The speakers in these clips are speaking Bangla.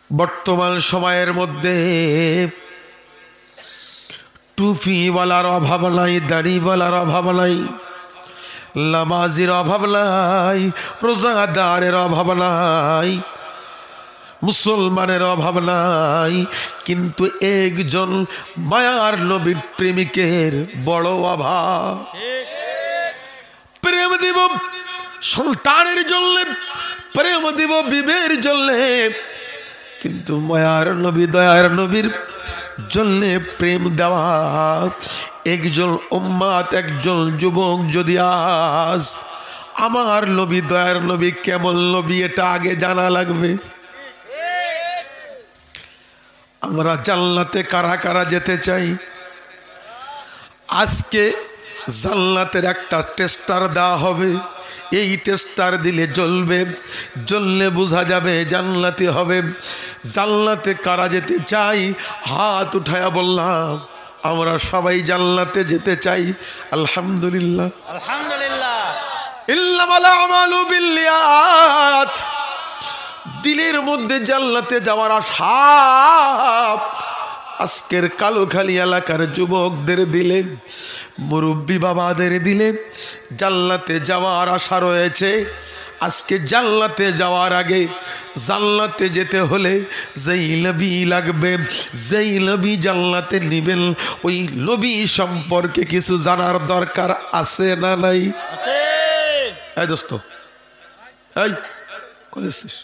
বর্তমান সময়ের মধ্যে টুপিওয়ালার অভাব নাই, দাড়িওয়ালার অভাব নাই, নামাজির অভাব নাই, রোজাদারের অভাব নাই, মুসলমানের অভাব নাই, কিন্তু একজন মায়ার নবীর প্রেমিকের বড় অভাব। প্রেম দিব সন্তানের জন্য, প্রেম দিব বিবের জন্য, কিন্তু মায়ার নবী দয়ার নবীর জন্য প্রেম দেওয়া একজন উম্মাত, একজন যুবক যদি আজ আমার নবী দয়ার নবী কেমন নবী এটা আগে জানা লাগবে। আমরা জান্নাতে কারা কারা যেতে চাই? আজকে জান্নাতের একটা টেস্টার দেওয়া হবে, এই টেস্টার দিলে জ্বলবে, জ্বললে বোঝা যাবে জান্নাতে হবে। জান্নাতে কারা যেতে চাই? হাত উঠায়া বললাম আমরা সবাই জান্নাতে যেতে চাই। আলহামদুলিল্লাহ, আলহামদুলিল্লাহ। ইন্নামাল আমালু বিন্নিয়াত। দিলের মধ্যে জান্নাতে যাওয়ার আশা আজকের কালোখালী এলাকার যুবকদের দিলে, মুরব্বী বাবাদের দিলে জান্নাতে যাওয়ার আশা রয়েছে। আজকে জান্নাতে যাওয়ার আগে, জান্নাতে যেতে হলে যেই নবী লাগবে, যেই নবী জান্নাতে নিবেন, ওই নবী সম্পর্কে কিছু জানার দরকার আছে না নাই? এই দোস্ত, এই কইছিস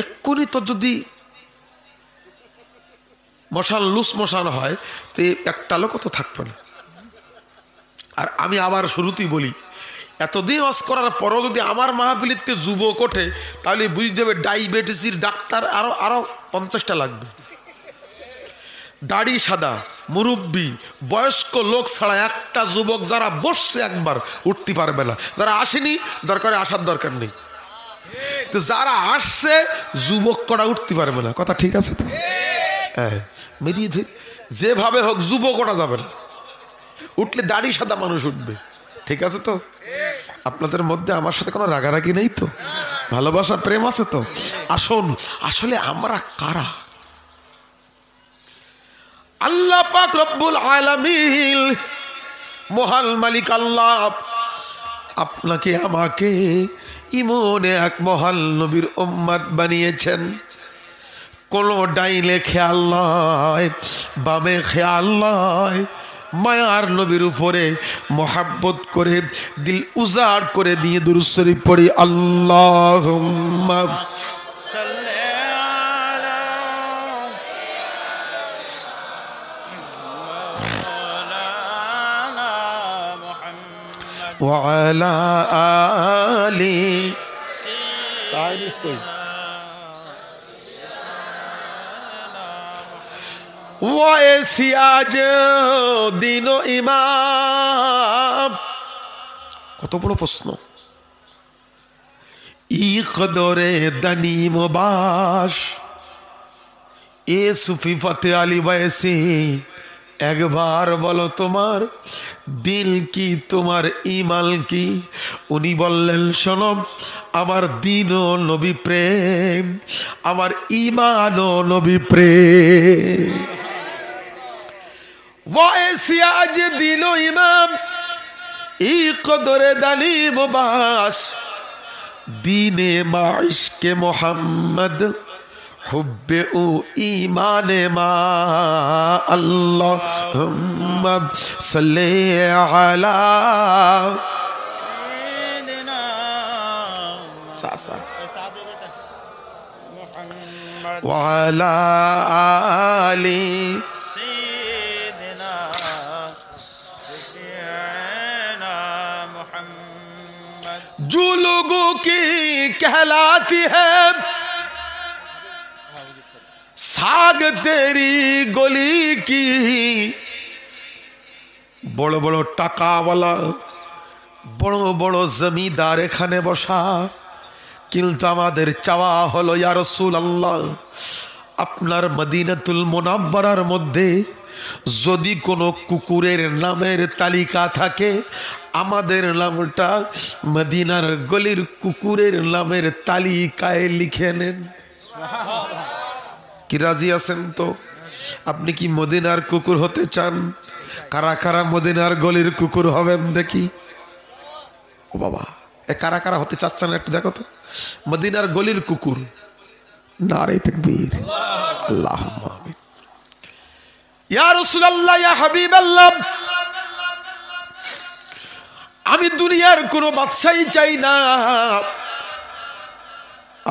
এক্ষুনি তো যদি মশান লুস মশান হয় তো একটা লোক তো থাকবে না। আর আমি আবার শুরুতেই বলি, এতদিন ওয়াজ করার পরও যদি আমার মাহফিলিতে যুবক ওঠে তাহলে বুঝতে হবে ডায়াবেটিসের ডাক্তার আরো 50টা লাগবে। দাড়ি সাদা মুরব্বী বয়স্ক লোক ছাড়া একটা যুবক যারা বসছে একবার উঠতে পারবে না। যারা আসেনি দরকারে আসার দরকার নেই, তো যারা আসছে যুবক করা উঠতে পারবে না। কথা ঠিক আছে তো? হ্যাঁ, মেরিয়ে যেভাবে হোক যুবক ওঠা যাবে না, উঠলে দাড়ি সাদা মানুষ উঠবে। ঠিক আছে তো? আপনাদের মধ্যে আমার সাথে কোনো রাগারাগি নেই তো? ভালোবাসা প্রেম আছে তো? আসুন, আসলে আমরা কারা? আল্লাহ পাক রব্বুল আলামিন মহান মালিক আল্লাহ আপনাকে আমাকে ইমনে এক মহান নবীর উম্মত বানিয়েছেন। কোনো ডাইনে খেয়াল নয়, বামে খেয়াল নয়, মায়ার নবীর উপরে মোহাব্বত করে দিল উজাড় করে দিয়ে দুরূদ শরীফ পড়ি। আল্লাহুম্মা সাল্লি আলা মাওলানা মুহাম্মদ ওয়া আলা আলি সাইরিস কই ওয়াইসি আজ দিন ইমাম। কত বড় প্রশ্ন! ই কদরে দানি মুবাস এ সুফি ফতে আলী ওয়াইসি, একবার বলো তোমার দিল কি, তোমার ইমান কি? উনি বললেন শোনো, আমার দিন ও নবী প্রেম, আমার ইমান ও নবী প্রেম। ওয়াইসি আজ দিল ইমাম ই কদরে দানি মুবাস দিনে মা ইশকে মোহাম্মদ হুব্বে ও ইমানে মা। আল্লাহুম্মা সাল্লি আলা সাইয়্যিদিনা সাসা সাদে বেটা মুহাম্মদ ওয়া আলা আলি সাইয়্যিদিনা সাফিয়ানা মুহাম্মদ। जो लोगों की कहलाती है साग तेरी गली की, বড় বড় টাকাওয়ালা বড় বড় জমিদার এখানে বসা, কিন্তু আমাদের চাওয়া হলো ইয়া রাসূলুল্লাহ আপনার মদিনাতুল মুনাওয়ারার মধ্যে যদি কোনো কুকুরের নামের তালিকা থাকে আমাদের নামটা মদিনার গলির কুকুরের নামের তালিকায় লিখে নেন। কি রাজি আছেন তো? আপনি কি মদিনার কুকুর হতে চান? কারা কারা মদিনার গলির কুকুর হবেন দেখি? ও বাবা, এ কারা কারা হতে চাচ্ছেন একটু দেখো তো। মদিনার গলির কুকুর। নারে তাকবীর, আল্লাহুম্মা আমিন। ইয়া রাসূলুল্লাহ, ইয়া হাবিবাল্লাহ, আমি দুনিয়ার কোনো বাদশাহী চাই না,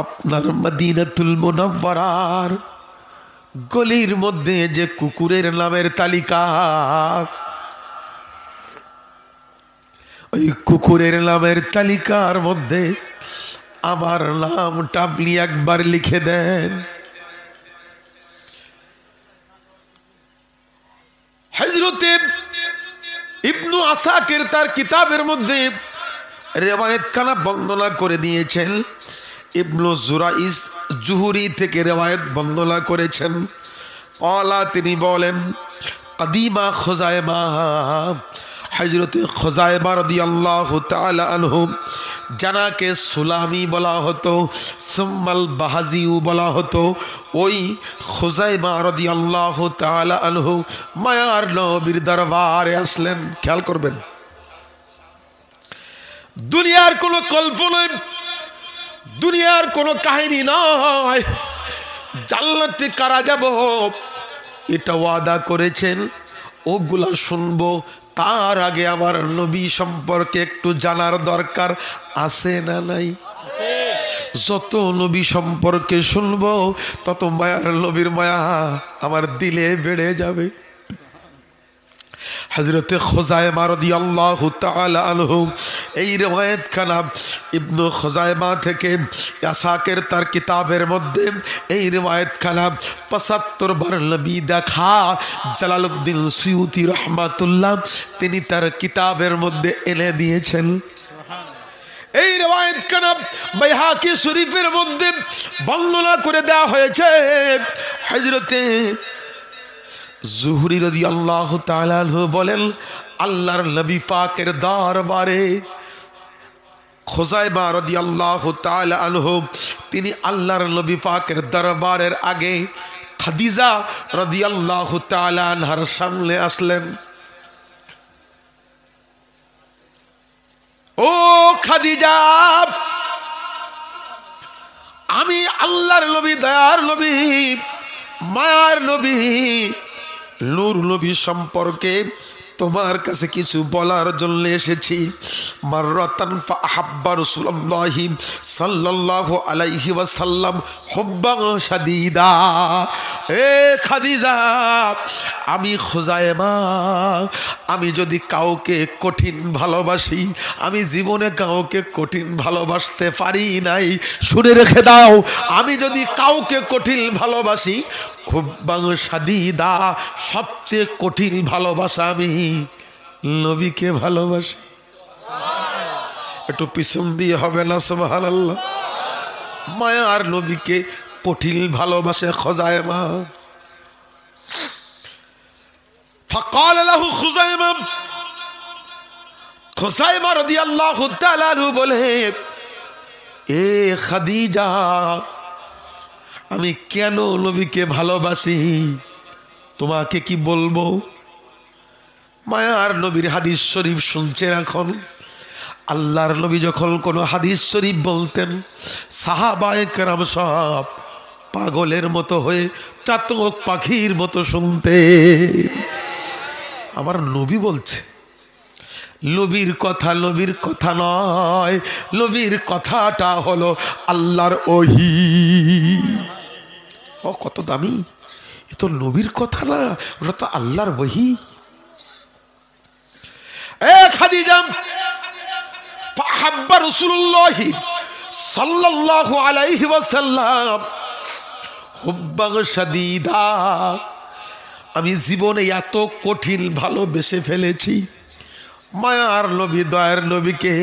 আপনার মদিনাতুল মুনাওয়ারার গলির মধ্যে যে কুকুরের নামের তালিকা, ওই কুকুরের নামের তালিকার মধ্যে আমার নামটা আপনি একবার লিখে দেন। হযরতে ইবনু আসাকির তার কিতাবের মধ্যে রিওয়ায়াত খানা বর্ণনা করে দিয়েছেন। ইবনু জুরাইজ জুহরি থেকে রিওয়ায়াত বর্ণনা করেছেন। ক্বালা, তিনি বলেন, কাদিমা খুজাইমা, হযরতে খুজাইমা রাদিয়াল্লাহু তাআলা আনহু, জানাকে সুলামি বলা হতো, সুম্মাল বাহাজিউ বলা হতো, ওই খুজাইমা রাদিয়াল্লাহু তাআলা আনহু মায়ার নবীর দরবারে আসলেন। খেয়াল করবেন, দুনিয়ার কোনো কল্পনা, দুনিয়ার কোনো কাহিনী নয়। জান্নাতে কারা যাব এটা ওয়াদা করেছেন, ওগুলা শুনবো। তার আগে আমার নবী সম্পর্কে একটু জানার দরকার আছে না নাই? যত নবী সম্পর্কে শুনবো তত মায়ার নবীর মায়া আমার দিলে বেড়ে যাবে। হযরতে খুজাইমা রাদিয়াল্লাহু তাআলা আনহু, এই রিওয়ায়াত খানা ইবনু খুজাইমা থেকে আসাকির তার কিতাবের মধ্যে এই রিওয়ায়াত খানা ৭৫ বার নবী দেখা জালালউদ্দিন সুয়ুতি রাহমাতুল্লাহ তিনি তার কিতাবের মধ্যে এনে দিয়েছেন। এই রিওয়ায়াত খানা বাইহাকি শরীফের মধ্যে বর্ণনা করে দেওয়া হয়েছে। হযরতে জুহরি রাদিয়াল্লাহু তাআলা আনহু বলেন, আল্লাহর নবী পাকের দরবারে খুজাইমা রাদিয়াল্লাহু তাআলা আনহু তিনি আল্লাহর নবী পাকের দরবারের আগে খাদিজা রাদিয়াল্লাহু তাআলা আনহার সামনে আসলেন। ও খাদিজা, আমি আল্লাহর নবী, দয়ার নবী, মায়ার নবী, নূর নবী সম্পর্কে তোমার কাছে কিছু বলার জন্য এসেছি। মাররাতান ফাহাব্বা রাসূলুল্লাহি সাল্লাল্লাহু আলাইহি ওয়াসাল্লাম হুব্বান শাদীদা। এ খাদিজা, আমি খুজাইমা, আমি যদি কাউকে কঠিন ভালোবাসি, আমি জীবনে কাউকে কঠিন ভালোবাসতে পারি নাই। শুনে রেখে দাও, আমি যদি কাউকে কঠিন ভালোবাসি, হুব্বান শাদীদা, সবচেয়ে কঠিন ভালোবাসা আমি নবীকে ভালোবাসি। একটু পিছন দিয়ে হবে না সুবহানাল্লাহ? মায়ার নবীকে কঠিন ভালোবাসে খুজাইমা। ফাকাল লাহু খুজাইমা, খুজাইমা রাদিয়াল্লাহু তাআলা আনহু বলে, এ খাদিজা, আমি কেন নবীকে ভালোবাসি তোমাকে কি বলবো? মায়ার নবীর হাদিস শরীফ শুনছেন এখন। আল্লাহর নবী যখন কোনো হাদিস শরীফ বলতেন, সাহাবায়ে কেরাম সব পাগলের মতো হয়ে চাতক পাখির মতো শুনতে। আমার নবী বলছে, নবীর কথা নয়, নবীর কথাটা হলো আল্লাহর ওহী। ও কত দামি! এ তো নবীর কথা না, ওটা তো আল্লাহর ওহী। এ খাদিজা, ফাহাব্বা রাসূলুল্লাহি সাল্লাল্লাহু আলাইহি ওয়াসাল্লাম হুব্বান শাদীদা, আমি জীবনে এত কঠিন ভালোবেসে ফেলেছি মায়ার নবী, দয়ার নবীকে।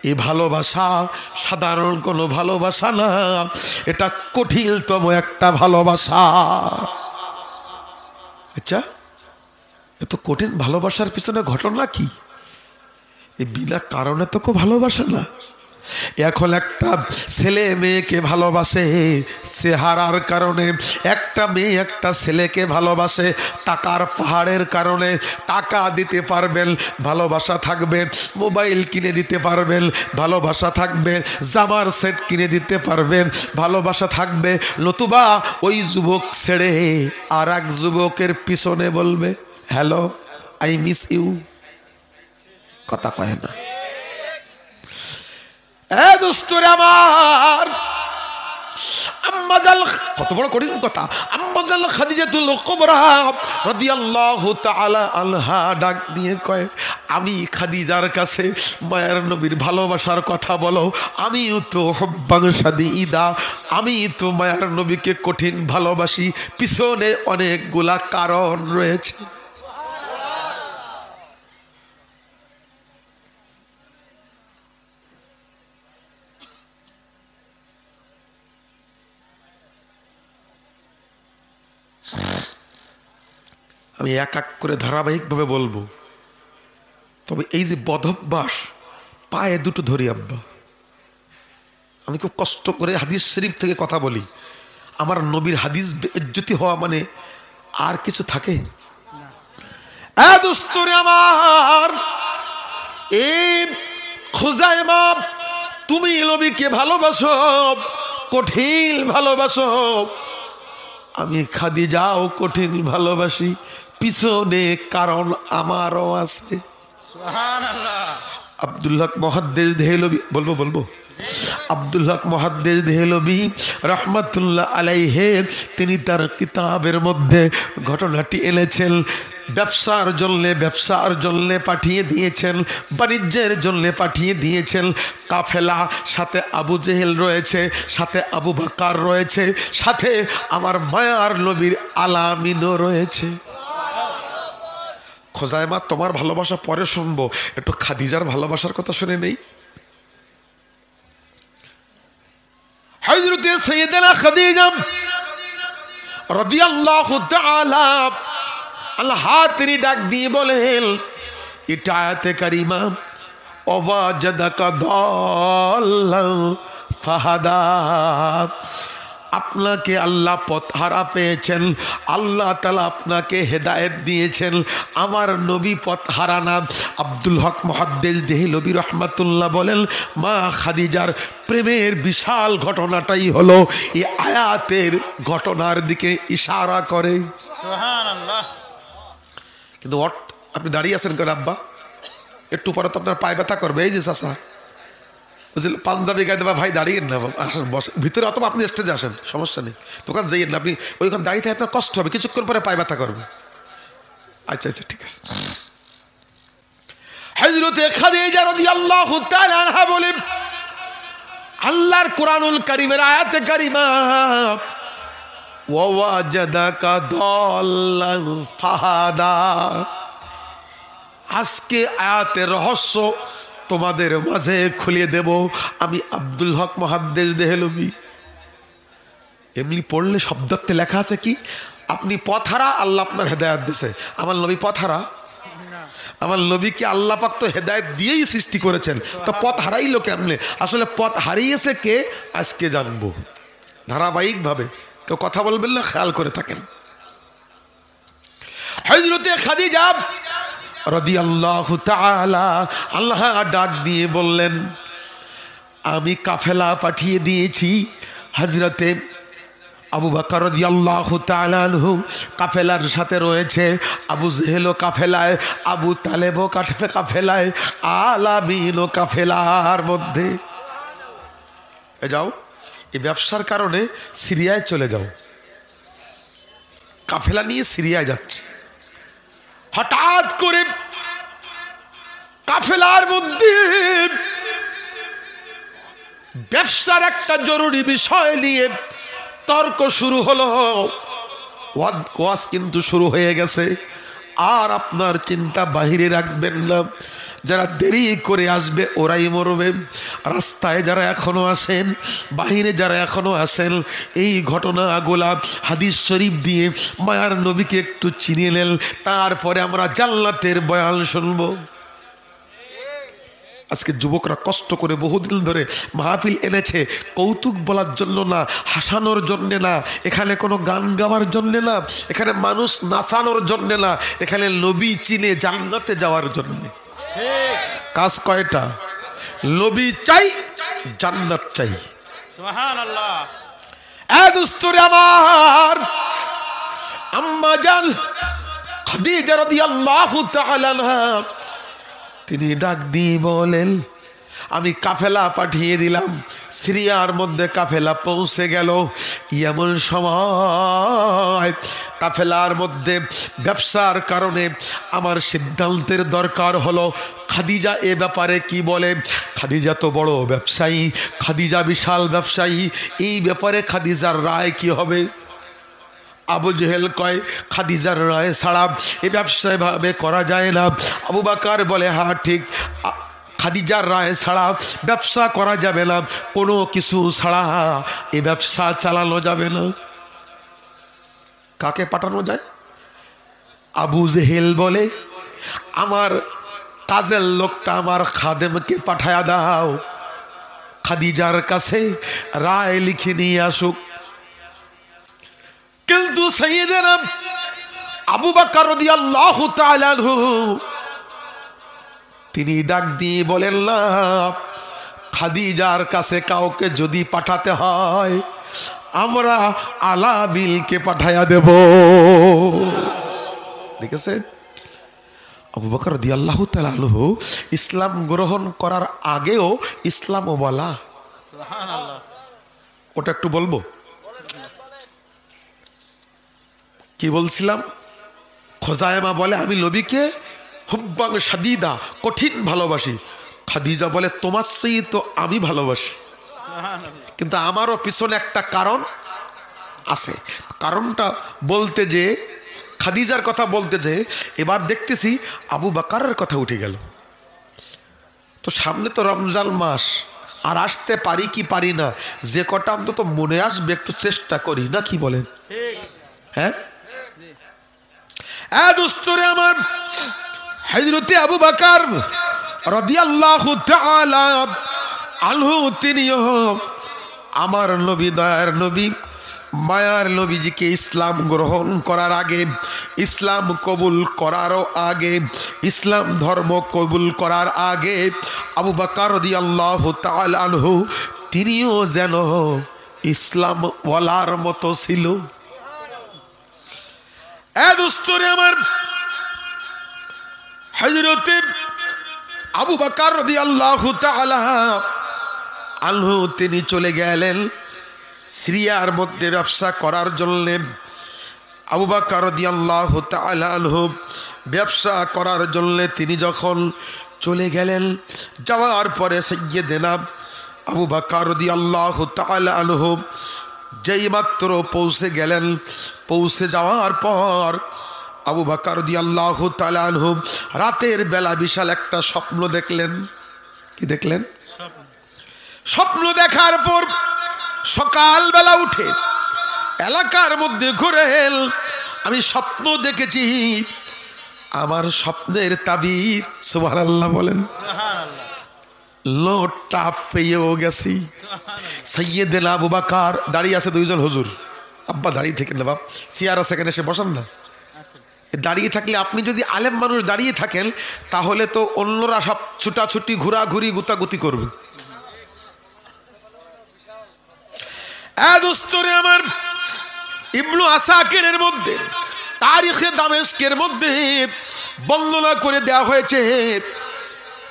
এই ভালোবাসা সাধারণ কোনো ভালোবাসা না, এটা কঠিনতম একটা ভালোবাসা। আচ্ছা, এত কঠিন ভালোবাসার পিছনে ঘটনা কি? এই বিনা কারণে তো কেউ ভালোবাসে না। এখন একটা ছেলে মেয়েকে ভালোবাসে চেহারার কারণে, একটা মেয়ে একটা ছেলেকে ভালোবাসে টাকার পাহাড়ের কারণে। টাকা দিতে পারবেন, ভালোবাসা থাকবে। মোবাইল কিনে দিতে পারবেন, ভালোবাসা থাকবে। জামার সেট কিনে দিতে পারবেন, ভালোবাসা থাকবে। নতুবা ওই যুবক ছেড়ে আর এক যুবকের পিছনে বলবে হ্যালো আই মিস ইউ, কথা কয় না। দোস্তরে আমার, আম্মাজাল, কত বড় কঠিন কথা। আম্মাজাল খাদিজাতুল কুবরা রাদিয়াল্লাহু তাআলা আনহা ডাক দিয়ে কয়, আমি খাদিজার কাছে মায়ের নবীর ভালোবাসার কথা বলো। আমিও তো হুব্বান শাদীদা, আমি তো মায়ের নবীকে কঠিন ভালোবাসি। পিছনে অনেকগুলা কারণ রয়েছে। আমি এক এক করে ধারাবাহিকভাবে বলবো, তবে এই যে বদভ্যাস, পায়ে দুটো ধরি আব্বা। আমি খুব কষ্ট করে হাদিস শরীফ থেকে কথা বলি। আমার নবীর হাদিস বেইজ্জতি হওয়া মানে আর কিছু থাকে? দোস্তরে আমার, এই খুজাইমা, তুমি নবীকে ভালোবাসো, কঠিন ভালোবাসো। আমি খাদিজাও কঠিন ভালোবাসি। পিছনে কারণ আমারও আছে। সুবহানাল্লাহ। আব্দুল হক মুহাদ্দিস দেহলভী, বলবো আব্দুল হক মুহাদ্দিস দেহলভী রাহমাতুল্লাহ আলাইহি, তিনি তার কিতাবের মধ্যে ঘটনাটি এনেছেন। ব্যবসার জন্য পাঠিয়ে দিয়েছেন, বাণিজ্যের জন্য পাঠিয়ে দিয়েছেন। কাফেলা, সাথে আবু জেহেল রয়েছে, সাথে আবু বকর রয়েছে, সাথে আমার মায়ার নবীর আলামিনও রয়েছে। খোজাইমা, তোমার ভালোবাসা পরে শুনবো, একটু খাদিজার ভালোবাসার কথা শুনে নেই। হযরতে সাইয়েদানা খাদিজা রাদিয়াল্লাহু তাআলা আনহা তিনি ডাক দিয়ে বলেন, এটা আয়াতে কারিমা, ওয়াজাদাকা দাল্লান ফাহাদা। আপনাকে আল্লাহ পথহারা পেয়েছেন, আল্লাহ তাআলা আপনাকে হেদায়েত দিয়েছেন। আমার নবী পথহারা না। আব্দুল হক মুহাদ্দিস দেহলভী রাহমাতুল্লাহ বলেন, মা খাদিজার প্রেমের বিশাল ঘটনাটাই হলো এই আয়াতের ঘটনার দিকে ইশারা করে। সুবহানাল্লাহ। কিন্তু আপনি দাঁড়িয়ে আছেন কেন আব্বা? একটু পরে তো আপনার পায়ে ব্যথা করবে। এই যে চাচা, বুঝলেন, পাঞ্জাবি গায়ে দেবা, ভাই দাঁড়িয়ে না, আসেন বসেন ভিতরে, অথবা আপনি স্টেজে আসেন, সমস্যা নেই। দোকান যাইয়েন না, আপনি ওইখানে দাঁড়িয়ে থাকলে আপনার কষ্ট হবে, কিছুক্ষণ পরে পায়ে ব্যথা করবে। আচ্ছা ঠিক আছে। হযরতে খাদিজা রাদিয়াল্লাহু তাআলা আনহা বলেন, আল্লাহর কুরআনুল কারীমের আয়াতে কারিমা, ওয়াজাদাকা দাল্লান ফাহাদা। আজকে আয়াতের রহস্য তোমাদের মাঝে খুলিয়ে দেব আমি আব্দুল হক মুহাদ্দিস দেহলভী। এমনি পড়লে শব্দার্থে লেখা আছে কি, আপনি পথহারা, আল্লাহ আপনার হেদায়েত দিয়েছে। আমার নবী পথহারা? আমার নবীকে আল্লাহ পাক তো হেদায়েত দিয়েই সৃষ্টি করেছেন, তো পথ হারাইলো কেমনে? আসলে পথ হারিয়েছে কে আজকে জানবো ধারাবাহিকভাবে। কেউ কথা বলবেন না, খেয়াল করে থাকেন। হযরতে খাদিজা রাদিয়াল্লাহু তাআলা আল্লাহ ডাক দিয়ে বললেন, আমি কাফেলা পাঠিয়ে দিয়েছি। হযরতে আবু বকর রাদিয়াল্লাহু তাআলা আনহু কাফেলার সাথে রয়েছে, আবু জেহেলও কাফেলায়, আবু তালেবও কাফেলায়, আলামিনও কাফেলার মধ্যে। যাও, এই ব্যবসার কারণে সিরিয়ায় চলে যাও। কাফেলা নিয়ে সিরিয়ায় যাচ্ছে। হঠাৎ করে কাফেলার মধ্যে ব্যবসার একটা জরুরি বিষয় নিয়ে তর্ক শুরু হলো। ওয়াজ কিন্তু শুরু হয়ে গেছে। আর আপনার চিন্তা বাহিরে রাখবেন না, যারা দেরি করে আসবে ওরাই মরবে। রাস্তায় যারা এখনো আসেন, বাহিরে যারা এখনো আসেন, এই ঘটনাগুলা হাদিস শরীফ দিয়ে মায়ার নবীকে একটু চিনিয়ে নেন, তারপরে আমরা জান্নাতের বয়ান শুনবো। আজকে যুবকরা কষ্ট করে বহুদিন ধরে মাহফিল এনেছে কৌতুক বলার জন্য না, হাসানোর জন্যে না, এখানে কোনো গান গাওয়ার জন্যে না, এখানে মানুষ নাচানোর জন্যে না, এখানে নবী চিনে জান্নাতে যাওয়ার জন্যে। কাজ কয়টা? নবী চাই, জান্নাত চাই। সুবহানাল্লাহ। এক উস্তরে আমার আম্মা জান খাদিজা রাদিয়াল্লাহু তাআলা আনহা তিনি ডাক দিয়ে বলেন, আমি কাফেলা পাঠিয়ে দিলাম, সিরিয়ার মধ্যে কাফেলা পৌঁছে গেল। এমন সময় কাফেলার মধ্যে ব্যবসার কারণে আমার সিদ্ধান্তের দরকার হলো। খাদিজা এ ব্যাপারে কি বলে? খাদিজা তো বড় ব্যবসায়ী, খাদিজা বিশাল ব্যবসায়ী, এই ব্যাপারে খাদিজার রায় কি হবে? আবু জেহেল কয় খাদিজার রায় ছাড়া এ ব্যবসা এভাবে করা যায় না। আবু বকর বলে হ্যাঁ ঠিক, খাদিজার রায় ছাড়া ব্যবসা করা যাবে না, কোনো কিছু ছাড়া এ ব্যবসা চালানো যাবে না। কাকে পাঠানো যায়? আবু জেহেল বলে আমার কাজের লোকটা আমার খাদেমকে পাঠায়া দাও, খাদিজার কাছে রায় লিখে নিয়ে আসুক। কিন্তু সাইয়েদনা আবু বকর রাদিয়াল্লাহু তাআলা আনহু তিনি ডাক দিয়ে বলেন, না, খাদিজার কাছে কাউকে যদি পাঠাতে হয় আমরা আলাবিলকে পাঠায়া দেব। দেখেছেন আবু বকর রাদিয়াল্লাহু তাআলা আনহু ইসলাম গ্রহণ করার আগেও ইসলাম বলা। সুবহানাল্লাহ। ওটা একটু বলবো কি বলছিলাম? খোজায়েমা বলে আমি নবীকে হুব্বাং শাদীদা কঠিন ভালোবাসি। খাদিজা বলে তোমার চেয়ে তো আমি ভালোবাসি, কিন্তু আমারও পিছনে একটা কারণ আছে। কারণটা বলতে যে খাদিজার কথা বলতে যে এবার দেখতেছি আবু বকরের কথা উঠে গেল। তো সামনে তো রমজান মাস, আর আসতে পারি কি পারি না, যে কটা অন্তত মনে আসবে একটু চেষ্টা করি, না কি বলেন? হ্যাঁ দোস্তরে আমার, হযরতে আবু বকর রাদিয়াল্লাহু তাআলা আনহু তিনিও আমার নবী, দয়ার নবী, মায়ার নবীজিকে ইসলাম গ্রহণ করার আগে, ইসলাম কবুল করারও আগে, ইসলাম ধর্ম কবুল করার আগে আবু বকর রাদিয়াল্লাহু তাআলা আনহু তিনিও যেন ইসলাম ওয়ালার মতো ছিল। দোস্তরে আমার, হযরতে আবু বকর রাদিয়াল্লাহু তাআলা আনহু তিনি চলে গেলেন সিরিয়ার মধ্যে ব্যবসা করার জন্য। আবু বকর রাদিয়াল্লাহু তাআলা আনহু ব্যবসা করার জন্য তিনি যখন চলে গেলেন, যাওয়ার পরে সাইয়্যিদনা আবু বকর রাদিয়াল্লাহু তাআলা আনহু যেই মাত্র পৌঁছে গেলেন, পৌঁছে যাওয়ার পর আবু বকর রাদিয়াল্লাহু তাআলা আনহু রাতের বেলা বিশাল একটা স্বপ্ন দেখলেন। কি দেখলেন? স্বপ্ন দেখার পর সকালবেলা উঠে এলাকার মধ্যে ঘুরেন, আমি স্বপ্ন দেখেছি, আমার স্বপ্নের তাবির, সুবহানাল্লাহ বলেন, লোটটা পেয়েও গেছি। সাইয়্যিদনা আবু বকর দাঁড়িয়ে আছে, দুইজন হুজুর, আব্বা দাঁড়িয়ে থাকেন না বাপ, চেয়ার আছে এখানে এসে বসান না। দাঁড়িয়ে থাকলে আপনি যদি আলেম মানুষ দাঁড়িয়ে থাকেন তাহলে তো অন্যরা সব ছুটাছুটি ঘোরাঘুরি গুতাগুতি করবে। দোস্তরে আমার, ইবনু আসাকিরের মধ্যে তারিখে দামেস্কের মধ্যে বর্ণনা করে দেওয়া হয়েছে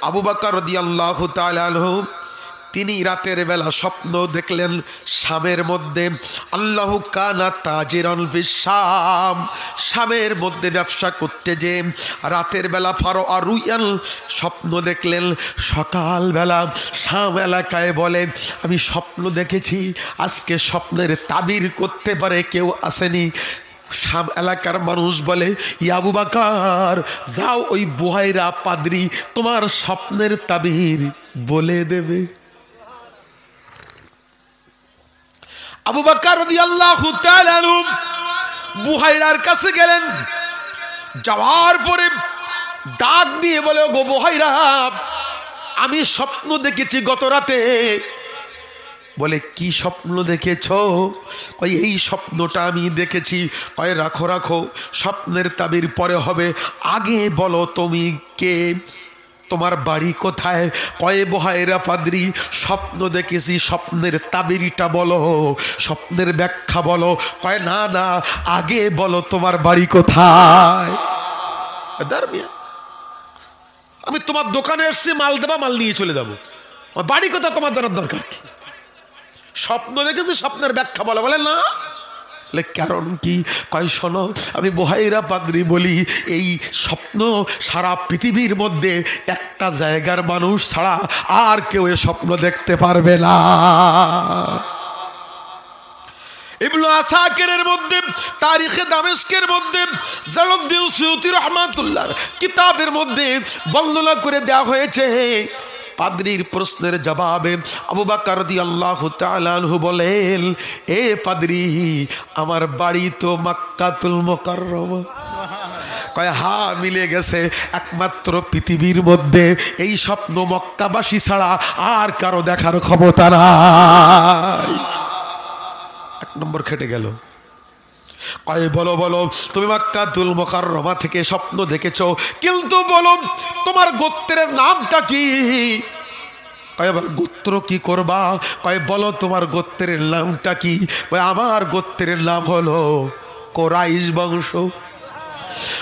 আবু বকর রাদিয়াল্লাহু তাআলা আনহু তিনি রাতের বেলা স্বপ্ন দেখলেন শামের মধ্যে, আল্লাহু কানা তাজিরান ফিস শাম, শামের মধ্যে ব্যবসা করতে যে রাতের বেলা ফারো আর রুয়াল স্বপ্ন দেখলেন। সকালবেলা শাম এলাকায় বলে আমি স্বপ্ন দেখেছি, আজকে স্বপ্নের তাবির করতে পারে কেউ আসেনি। শাম এলাকার মানুষ বলে ইয়া আবু বকর যাও, ওই বুহাইরা পাদ্রী তোমার স্বপ্নের তাবির বলে দেবে। আবু বকর রাদিয়াল্লাহু তাআলা আনহু বুহাইরার কাছে গেলেন, যাওয়ার পরে ডাক দিয়ে বলে গো বুহাইরা, আমি স্বপ্ন দেখেছি গত রাতে। বলে কি স্বপ্ন দেখেছো? কই এই স্বপ্নটা আমি দেখেছি। কয় রাখো রাখো, স্বপ্নের তাবির পরে হবে, আগে বলো তুমি কে, তোমার বাড়ি কোথায়? কয়ে বহায়রা পাদ্রী, স্বপ্ন দেখেছি, স্বপ্নের তাবিরটা বলো, স্বপ্নের ব্যাখ্যা বলো। কয় না না, আগে বলো তোমার বাড়ি কোথায়। আমি তোমার দোকানে এসছি, মাল দেবা, মাল নিয়ে চলে যাবো, বাড়ি কোথায় তোমার জানার দরকার কি? স্বপ্ন দেখেছি, স্বপ্নের ব্যাখ্যা বলো। বলে না, কারণ কি? কয় শোনো, আমি বহাইরা পাদ্রী বলি, এই স্বপ্ন সারা পৃথিবীর মধ্যে একটা জায়গার মানুষ ছাড়া আর কেউ এ স্বপ্ন দেখতে পারবে না। ইবনে আসাকিরের মধ্যে, তারিখে দামেস্কের মধ্যে, জালালউদ্দিন সুয়ুতী রাহমাতুল্লাহর কিতাবের মধ্যে বর্ণনা করে দেওয়া হয়েছে। পাদ্রীর প্রশ্নের জবাবে আবু বকর রাদিয়াল্লাহু তাআলা আনহু বলেন, এ পাদ্রী, আমার বাড়ি তো মক্কাতুল মুকাররমা। কয় হা, মিলে গেছে। একমাত্র পৃথিবীর মধ্যে এই স্বপ্ন মক্কাবাসী ছাড়া আর কারো দেখার ক্ষমতা নাই। এক নম্বর খেটে গেল। কয় বলো বলো, তুমি মক্কাতুল মুকাররমা থেকে স্বপ্ন দেখেছো, কিন্তু বলো তোমার গোত্রের নামটা কি? কয় গোত্র কি করবা? কয় বলো তোমার গোত্রের নামটা কি? কয় আমার গোত্রের নাম হলো কুরাইশ বংশ।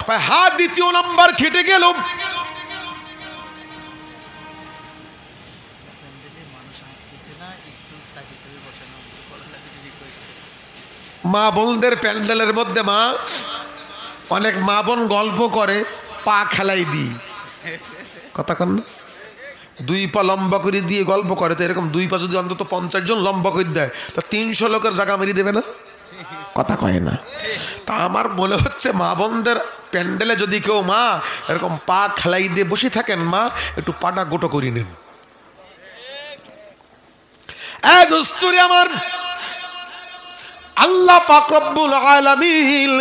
কয় হা, দ্বিতীয় নাম্বার খেটে গেল। মা বোনদের প্যান্ডেলের মধ্যে মা, অনেক মা বোন গল্প করে, পা খেলাই দিই, কথা কন না, দুই পা লম্বা করে দিয়ে গল্প করে। তো এরকম দুই পা যদি অন্তত 50 জন লম্বা করে দেয়, তা 300 লোকের জায়গা মেরে দেবে না? কথা কয় না। তা আমার মনে হচ্ছে মা বোনদের প্যান্ডেলে যদি কেউ মা এরকম পা খেলাই দিয়ে বসে থাকেন, মা একটু পাটা গোটো করে নেন। দোস্তুরে আমার, আল্লাহ পাক রব্বুল আলামিন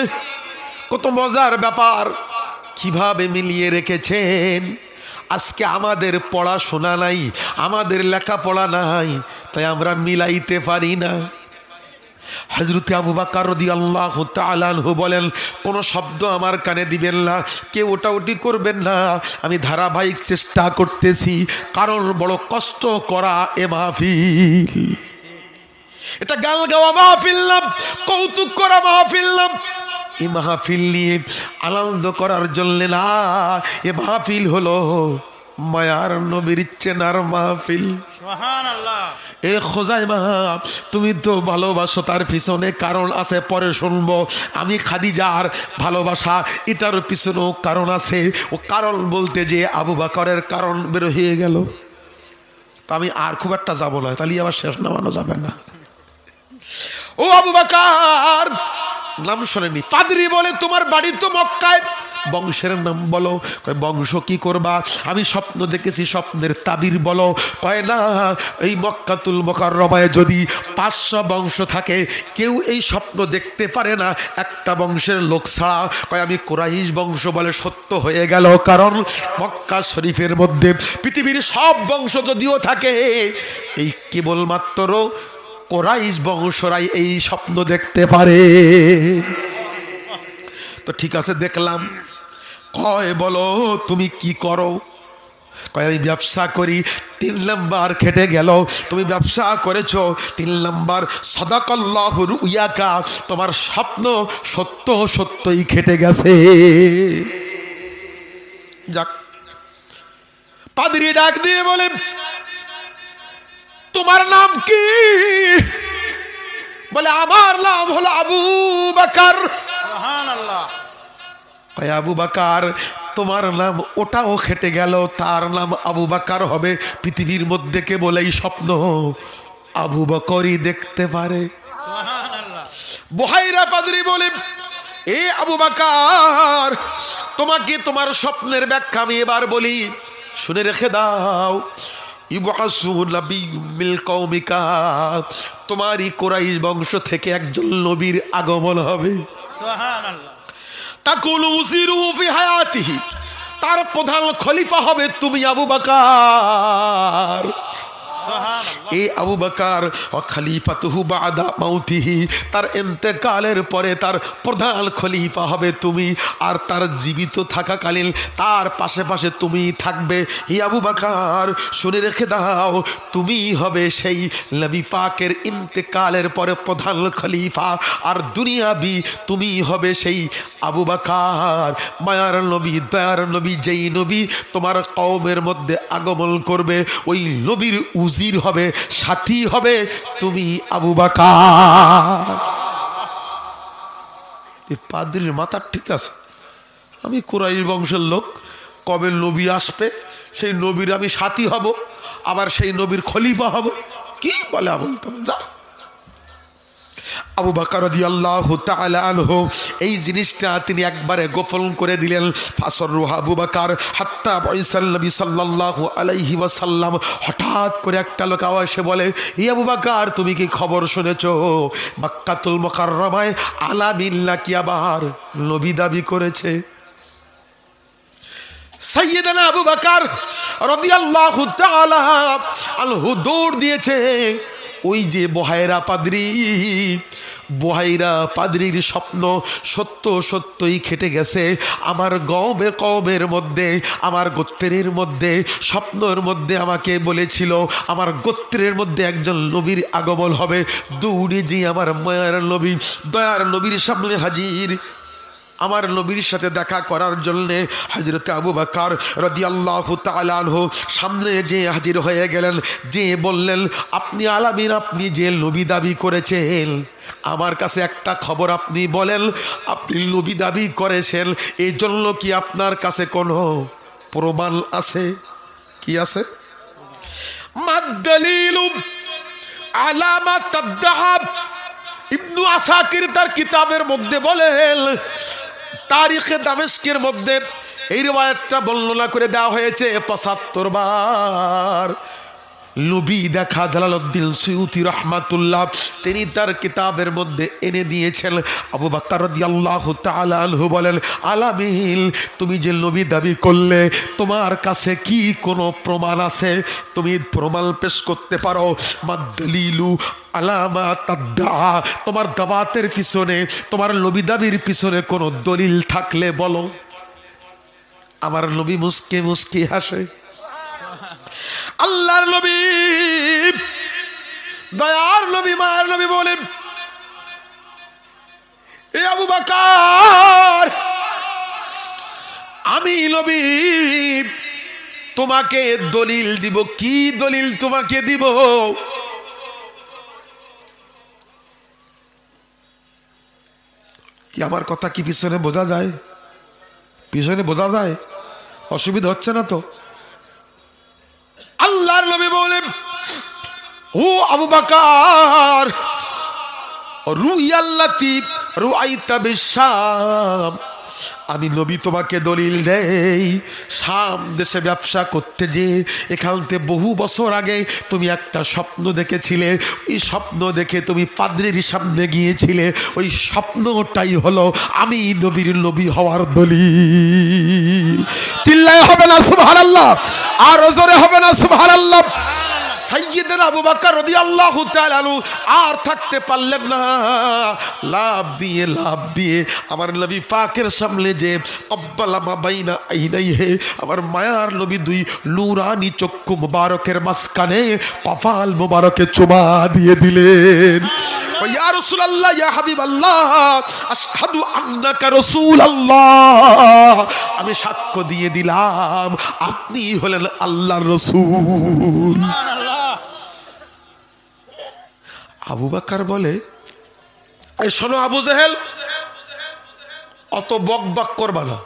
কত মজার ব্যাপার কিভাবে মিলিয়ে রেখেছেন। আজকে আমাদের পড়াশোনা নাই, আমাদের লেখাপড়া নাই, তাই আমরা মিলাইতে পারি না। হযরত আবু বকর রাদিয়াল্লাহু তাআলা আনহু বলেন, কোন শব্দ আমার কানে দিবেন না, কেউ ওটাউটি করবেন না, আমি ধারাবাহিক চেষ্টা করতেছি, কারণ বড় কষ্ট করা এ মাহফিল। এটা গান গাওয়া মাহফিল না, কৌতুক করা মাহফিল না। এই মাহফিল নিয়ে আনন্দ করার জন্য না, এ মাহফিল হলো মায়ার নবীর চেনার মাহফিল। সুবহানাল্লাহ। এ খোজাইমা, তুমি তো ভালোবাসো, তার পিছনে কারণ আছে, পরে শুনবো। আমি খাদিজার ভালোবাসা, এটার পিছনেও কারণ আছে। ও কারণ বলতে যে আবু বকরের কারণ বের হয়ে গেল। তা আমি আর খুব একটা যাবো না, তাহলে আবার শেষ নামানো যাবে না। ও আবু বকর, নাম শোনেনি? পাদ্রী বলে, তোমার বাড়ি তো মক্কায়, বংশের নাম বলো। কয় বংশ কি করবা? আমি স্বপ্ন দেখেছি, স্বপ্নের তাবির বলো। কয় না, এই মক্কাতুল মুকাররমায় যদি 500 বংশ থাকে, কেউ এই স্বপ্ন দেখতে পারে না একটা বংশের লোক ছাড়া। কয় আমি কুরাইশ বংশ বলে সত্য হয়ে গেল, কারণ মক্কা শরীফের মধ্যে পৃথিবীর সব বংশ যদিও থাকে, এই কেবলমাত্র কুরাইশ বংশরাই এই স্বপ্ন দেখতে পারে। তো ঠিক আছে, দেখলাম। কয় বলো তুমি কি করো? কয় আমি ব্যবসা করি। 3 নাম্বার খেটে গেল। তুমি ব্যবসা করেছো, 3 নাম্বার সাদাকাল্লাহু রুয়াকা, তোমার স্বপ্ন সত্য সত্যই খেটে গেছে। যাক, পাদ্রী ডাক দিয়ে বলে, তোমার নাম কি? বলে আমার নাম হলো আবু বকর। সুবহানাল্লাহ। কয় আবু বকর, তোমার নাম ওটাও খেটে গেল, তার নাম আবু বকর হবে। পৃথিবীর মধ্যে কে বলে এই স্বপ্ন আবু বকরই দেখতে পারে। সুবহানাল্লাহ। বুহাইরা পাদ্রী বলে, এ আবু বকর, তোমাকে তোমার স্বপ্নের ব্যাখ্যা আমি এবার বলি, শুনে রেখে দাও। ইবআসু নাবিয়্যুম মিন কওমিকা, তোমারই কুরাইশ বংশ থেকে একজন নবীর আগমন হবে। সুবহানাল্লাহ। তাকুলু উসিরুহু ফি হায়াতিহি, তার প্রধান খলিফা হবে তুমি আবু বকর। এই আবু বকর ও খলিফাতুহু বাদা মাউতিহি, তার ইন্তেকালের পরে তার প্রধান খলিফা হবে তুমি, আর তার জীবিত থাকাকালীন তার পাশে পাশে তুমি থাকবে। হে আবু বকর শুনে রেখে দাও, তুমি হবে সেই নবী পাকের ইন্তেকালের পরে প্রধান খলিফা, আর দুনিয়াবি তুমি হবে সেই আবু বকর। মায়ার নবী, দয়ার নবী, যেই নবী তোমার কওমের মধ্যে আগমন করবে, ওই নবীর উজির হবে, সাথী হবে তুমি আবু বকর। এই পাদ্রীর মাথা ঠিক আছে, আমি কুরাইশ বংশের লোক, কবে নবী আসবে সেই নবীর আমি সাথী হব, আবার সেই নবীর খলিফা হব, কি বলে বলতাম। যা আবু বকর রাদিয়াল্লাহু তাআলা আনহু এই জিনিসটা তিনি একবারে গোপন করে দিলেন। ফাসরুহা আবু বকর হাত্তা বাইসাল নবী সাল্লাল্লাহু আলাইহি ওয়াসাল্লাম। হঠাৎ করে একটা লোক এসে বলে, হে আবু বকর তুমি কি খবর শুনেছো মক্কাতুল মুকাররমায় আলামিল্লাহ কি আবার নবী দাবি করেছে? সাইয়েদানা আবু বকর রাদিয়াল্লাহু তাআলা আনহু দৌড় দিয়েছে। ওই যে বহায়রা পাদ্রী, বহাইরা পাদ্রীর স্বপ্ন সত্য সত্যই খেটে গেছে। আমার কওমের মধ্যে, আমার গোত্রের মধ্যে, স্বপ্নের মধ্যে আমাকে বলেছিল আমার গোত্রের মধ্যে একজন নবীর আগমন হবে। দৌড়ে যে আমার মায়ার নবী, দয়ার নবীর সামনে হাজির। আমার নবীর সাথে দেখা করার জন্য হযরত আবু বকর রাদিয়াল্লাহু তাআলা আনহু সামনে যে হাজির হয়ে গেলেন, যে বললেন, আপনি আলামিন, আপনি যে নবী দাবি করেছেন, আমার কাছে একটা খবর আপনি বলেন, আপনি নবী দাবি করেছেন, এই জন্য কি আপনার কাছে কোনো প্রমাণ আছে? কি আছে? মাদ-দালিলু আলা মা তাদদাহাব। ইবনু আসাকির তার কিতাবের মধ্যে বলেন, তারিখে দামেস্কের মধ্যে এই রিওয়ায়াতটা বর্ণনা করে দেওয়া হয়েছে ৭৫ বার। নবী দেখা জালালউদ্দিন সুয়ুতি রাহমাতুল্লাহ তিনি তার কিতাবের মধ্যে এনে দিয়েছেন। আবু বকর রাদিয়াল্লাহু তাআলা আনহু বলেন, আলামিন তুমি যে নবী দাবি করলে, তোমার কাছে কি কোনো প্রমাণ আছে? তুমি প্রমাণ পেশ করতে পারো? মাদ-দালিলু আলামা তাদদা, তোমার দাওয়াতের পিছনে, তোমার নবী দাবির পিছনে কোনো দলিল থাকলে বলো। আমার নবী মুস্কি মুস্কি হাসে। আল্লাহর নবী, দয়ার নবী, মায়ের নবী বলেন, এ আবু বকর, আমি নবী তোমাকে দলিল দিব। কি দলিল তোমাকে দিব? কি আমার কথা কি পিছনে বোঝা যায়? পিছনে বোঝা যায়? অসুবিধা হচ্ছে না তো? আল্লাহর নবী বলেন, ও আবু বকর, রুইয়াল্লাতি রুআইতা বিশাম, আমি নবী তোমাকে দলিল দেই, শাম দেশে ব্যবসা করতে যে এখান থেকে বহু বছর আগে তুমি একটা স্বপ্ন দেখেছিলে। ওই স্বপ্ন দেখে তুমি পাদ্রীর সামনে গিয়েছিলে। ওই স্বপ্নটাই হলো আমি নবীর নবী হওয়ার দলিল। চিল্লায় হবে না সুবহানাল্লাহ? আর জোরে হবে না সুবহানাল্লাহ? সাইয়্যিদনা আবু বকর রাদিয়াল্লাহু তাআলা আনহু আর থাকতে পারলেন না। লাভ দিয়ে আমার নবী পাকের সামনে যে আব্বালামা বাইনা আইনাইহি, আমার মায়ার নবী দুই নূরানি চক্ষু মুবারকের মাঝখানে কপাল মুবারকে চুমা দিয়ে দিলেন। ইয়া রাসূলুল্লাহ, ইয়া হাবিবাল্লাহ, আশহাদু আন্নাকা রাসূলুল্লাহ, আমি সাক্ষ্য দিয়ে দিলাম আপনি হলেন আল্লাহর রাসূল। আবু বকর বলে, এই শোনো আবু জেহেল, অত বক বক করবা না,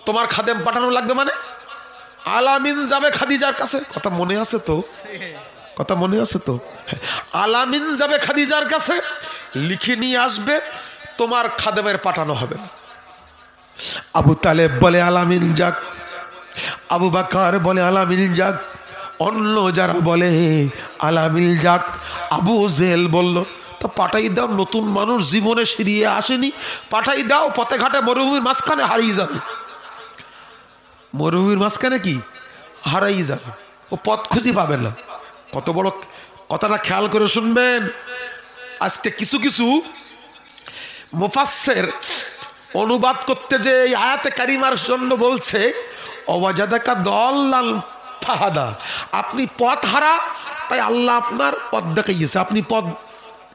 তোমার খাদেম পাঠানো লাগবে মানে? আলামিন যাবে খাদিজার কাছে, কথা মনে আছে তো? কথা মনে আছে তো? আলামিন যাবে খাদিজার কাছে, লিখে নিয়ে আসবে, তোমার খাদেমের পাঠানো হবে না। আবু তালেব বলে আলামিন যাক, আবু বকর বলে আলামিন যাক, অন্য যারা বলে আলামিন যাক। আবু জেহেল বলল, তো পাঠাই দাও, নতুন মানুষ জীবনে সিরিয়ে আসেনি, পাঠাই দাও, পথে ঘাটে মরুভূমির মাঝখানে হারিয়ে যাবে। মরুভূমির মাঝখানে কি হারাই যাবে, ও পথ খুঁজে পাবে না। কত বড় কথাটা খেয়াল করে শুনবেন। আজকে কিছু কিছু মুফাসসির অনুবাদ করতে যে এই আয়াতে কারিমার জন্য বলছে অওয়াজাদাকা দাল্লান ফাহাদা, আপনি পথ হারা তাই আল্লাহ আপনার পথ দেখাইয়েছে, আপনি পথ,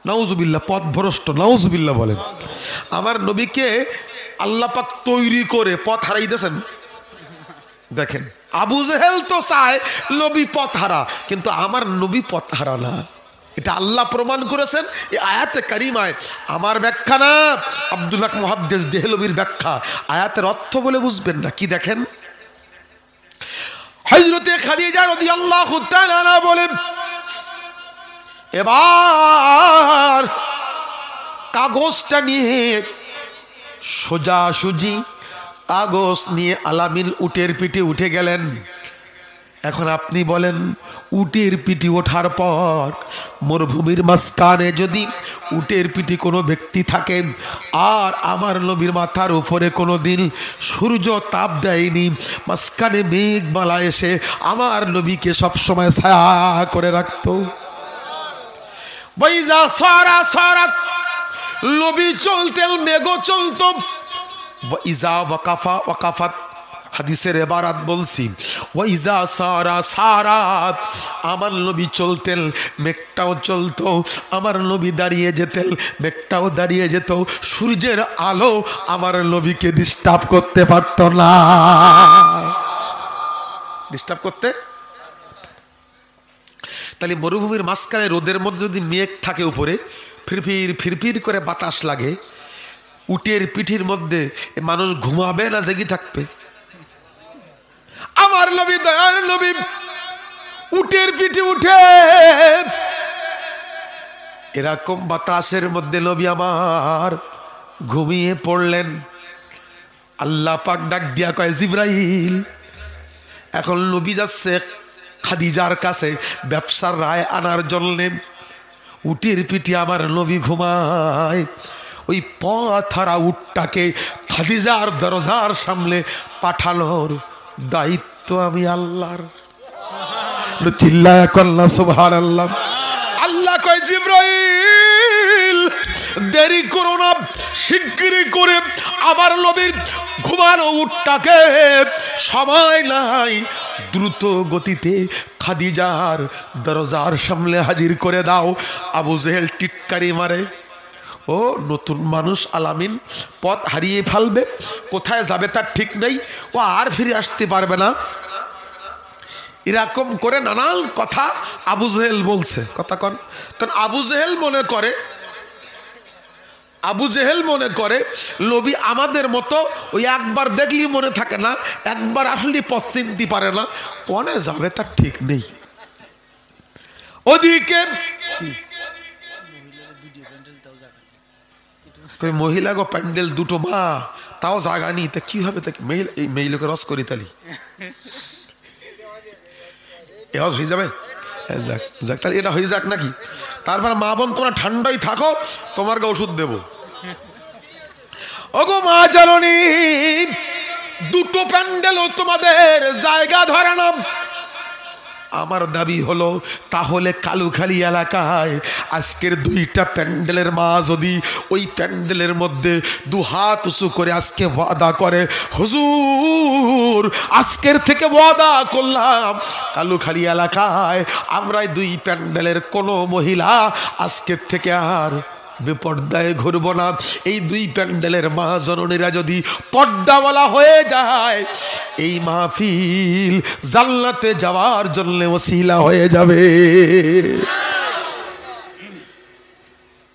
নাউজুবিল্লাহ, পথ ভ্রষ্ট, নাউজুবিল্লাহ বলেন। আমার নবীকে আল্লাহ পাক তৈরি করে পথ হারাইতেছেন। দেখেন আবু জেহেল তো চায় নবী পথ হারা, কিন্তু আমার নবী পথ হারা না, এটা আল্লাহ প্রমাণ করেছেন এই আয়াতে কারিমায়। আমার ব্যাখ্যা না, আব্দুল হক মুহাদ্দিস দেহলভির ব্যাখ্যা। আয়াতের অর্থ বলে বুঝবেন না কি, দেখেন হযরতে খাদিজা রাদিয়াল্লাহু তাআলা বলেন, এবার কাগজটা নিয়ে সোজাসুজি কাগজ নিয়ে আলামিন উটের পিঠে উঠে গেলেন। এখন আপনি বলেন, উটের পিঠে ওঠার পর মরুভূমির মাঝখানে যদি উটের পিঠে কোনো ব্যক্তি থাকেন আর আমার নবীর মাথার উপরে কোনো দিন সূর্য তাপ দেয়নি, মাঝখানে মেঘমালা এসে আমার নবীকে সবসময় ছায়া করে রাখতো। বাইজা সারা সারা নবী চলতেন, মেঘও চলতো। ওয়াইজা ওয়াকাফা ওয়াকাফাত, হাদিসের এবারাত বলছি, ওয়াইজা সারা সারাত, আমার নবী চলতেন মেঘটাও চলতো, আমার নবী দাঁড়িয়ে যেতেন মেঘটাও দাঁড়িয়ে যেত। সূর্যের আলো আমার নবীকে ডিস্টার্ব করতে পারত না, ডিস্টার্ব করতে। তাহলে মরুভূমির মাঝখানে রোদের মধ্যে যদি মেঘ থাকে উপরে, ফিরফির ফিরফির করে বাতাস লাগে, উটের পিঠির মধ্যে মানুষ ঘুমাবে না জেগে থাকবে? আমার নবী, দয়ার নবী উটের পিঠে উঠে এরকম বাতাসের মধ্যে নবী আমার ঘুমিয়ে পড়লেন। আল্লাহ পাক ডাক দিয়া কয়, জিবরাইল, এখন নবী যাচ্ছে খাদিজার কাছে ব্যবসার রায় আনার জন্যে। উটের পিঠে আমার নবী ঘুমায়, ওই পথহারা উটটাকে খাদিজার দরজার সামনে পাঠানোর দায়িত্ব আমি আল্লাহর। চিল্লায়া কল্লা সুবহানাল্লাহ। আল্লাহ কয়, জিবরাইল দেরি করো না, শিগগিরই করে আমার নবীর ঘুমানো উটটাকে, সময় নাই, দ্রুত গতিতে খাদিজার দরজার সামনে হাজির করে দাও। আবু জেহেল টিটকারি মারে, ও নতুন মানুষ আলামিন পথ হারিয়ে ফেলবে, কোথায় যাবে তার ঠিক নেই, ও আর ফিরে আসতে পারবে না, এরকম করে নানান কথা আবু জেহেল বলছে। কথা কন। কারণ আবু জেহেল মনে করে নবী আমাদের মতো ওই একবার দেখলি মনে থাকে না, একবার আসলে পথ চিনতে পারে না, কোনে যাবে তার ঠিক নেই। ওদিকে মহিলা গো প্যান্ডেল দুটো, মা তাও জায়গা নি, তা কি হবে? এই মেইলকে রস করি তালি এজ হয়ে যাবে, যাক যাক, তাহলে এটা হয়ে যাক নাকি। তারপর মা বোন তোমরা ঠান্ডাই থাকো, তোমার গা ওষুধ দেবো। ওগো মা জননী, দুটো প্যান্ডেলও তোমাদের জায়গা ধরে না। আমার দাবি হলো, তাহলে কালুখালী এলাকায় আজকের দুইটা প্যান্ডেলের মা যদি ওই প্যান্ডেলের মধ্যে দু হাত উঁচু করে আজকে ওয়াদা করে, হুজুর আজকের থেকে ওয়াদা করলাম কালুখালী এলাকায় আমরা দুই প্যান্ডেলের কোনো মহিলা আজকের থেকে আর বেপর্দায় ঘুরব না। এই দুই প্যান্ডেলের মা জননীরা যদি পর্দাওয়ালা হয়ে যায়, এই মাহফিল জান্নাতে যাওয়ার জন্য ওসিলা হয়ে যাবে।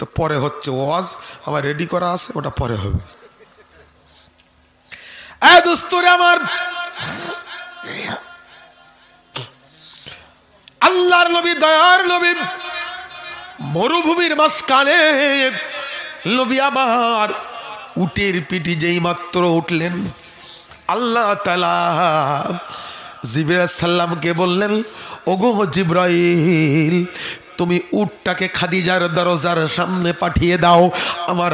তো পরে হচ্ছে ওয়াজ, আমার রেডি করা আছে, ওটা পরে হবে। দোস্তরে আমার, আল্লাহর নবী, দয়ার নবী মরুভূমির মাঝখানে নবী আমার উটের পিঠে যেই মাত্র উঠলেন, আল্লাহ তাআলা জিবরাইল সাল্লামকে বললেন, ওগো জিবরাইল, তুমি উটটাকে খাদিজার দরজার সামনে পাঠিয়ে দাও, আমার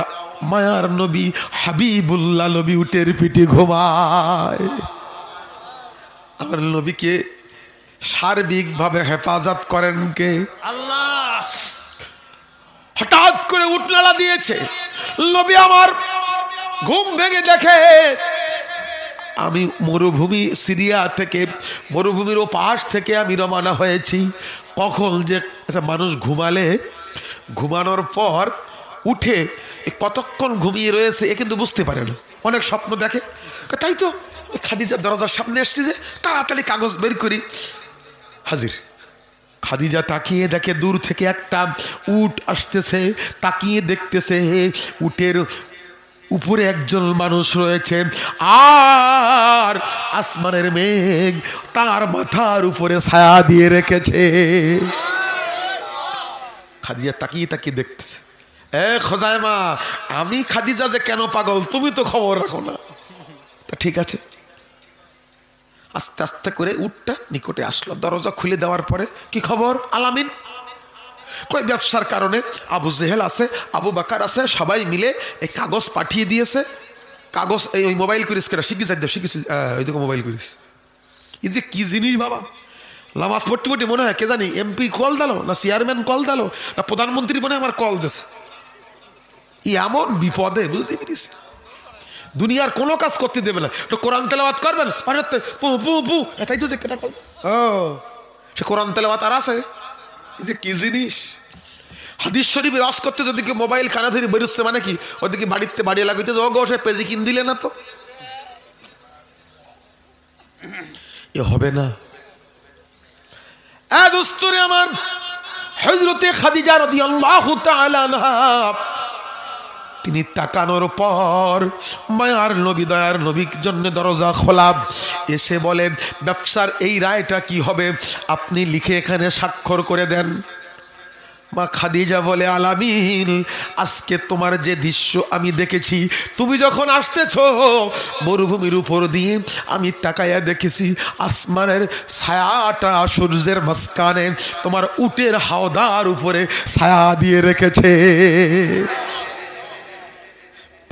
মায়ার নবী হাবিবুল্লাহ নবী উটের পিঠে ঘুমায়। আমার নবীকে সার্বিকভাবে হেফাজত করেন কে? আল্লাহ। হঠাৎ করে উঠনালা দিয়েছে, নবী আমার ঘুম ভেঙে দেখে আমি মরুভূমি সিরিয়া থেকে, মরুভূমির ও পাশ থেকে আমি রওনা হয়েছি। কখন যে মানুষ ঘুমালে, ঘুমানোর পর উঠে কতক্ষণ ঘুমিয়ে রয়েছে এ কিন্তু বুঝতে পারে না, অনেক স্বপ্ন দেখে। তাই তো খাদিজার দরজার সামনে এসছি যে তাড়াতাড়ি কাগজ বের করি, হাজির। খাদিজা তাকিয়ে দেখে দূর থেকে একটা উট আসতেছে, তাকিয়ে দেখতেছে উটের উপরে একজন মানুষ রয়েছে, আর আসমানের মেঘ তার মাথার উপরে ছায়া দিয়ে রেখেছে। খাদিজা তাকিয়ে তাকিয়ে দেখতেছে। খোজাইমা, আমি খাদিজা যে কেন পাগল তুমি তো খবর রাখো না। তা ঠিক আছে, আস্তে আস্তে করে উটটা নিকটে আসলো। দরজা খুলে দেওয়ার পরে কি খবর আলামিন? কই ব্যবসার কারণে আবু জেহেল আছে, আবু বাকার আছে, সবাই মিলে এই কাগজ পাঠিয়ে দিয়েছে। কাগজ এই ওই মোবাইল করিস কেটা শিখি যাই শিখিস, ওই দিকে মোবাইল করিস। এই যে কি জিনিস বাবা, নামাজ পড়তে পড়তে মনে হয় কে জানি এমপি কল দিল না চেয়ারম্যান কল দিল না প্রধানমন্ত্রী মনে হয় আমার কল দিছে। এমন বিপদে বুঝতে পেরেছি, দুনিয়ার কোনো কাজ করতে দেবে না। তো কোরআন তেলাওয়াত করবেন এটাই তো কেটা কল। ও সে কোরআন তেলাওয়াত আর আছে, এই যে কি জিনিস। হাদিস শরীফে রস করতে যদি কেউ মোবাইল কানা ধরে বেরোচ্ছে মানে কি ওদিকে বাড়িতে বাড়িয়ে লাগাইতে ও গো সে পেজি কিন দিলে না তো এ হবে না। দোস্তরে আমার, হযরতে খাদিজা রাদিয়াল্লাহু তাআলা আনহা তিনি তাকানোর পর মায়ার নবী দয়ার নবীর জন্য দরজা খোলা, এসে বলে ব্যবসার এই রায়টা কি হবে আপনি লিখে এখানে স্বাক্ষর করে দেন। মা খাদিজা বলে আলামিন, আজকে তোমার যে দৃশ্য আমি দেখেছি, তুমি যখন আসতেছো মরুভূমির উপর দিয়ে আমি তাকায়া দেখেছি আসমানের ছায়াটা সূর্যের মাঝখানে তোমার উটের হাওদার উপরে ছায়া দিয়ে রেখেছে।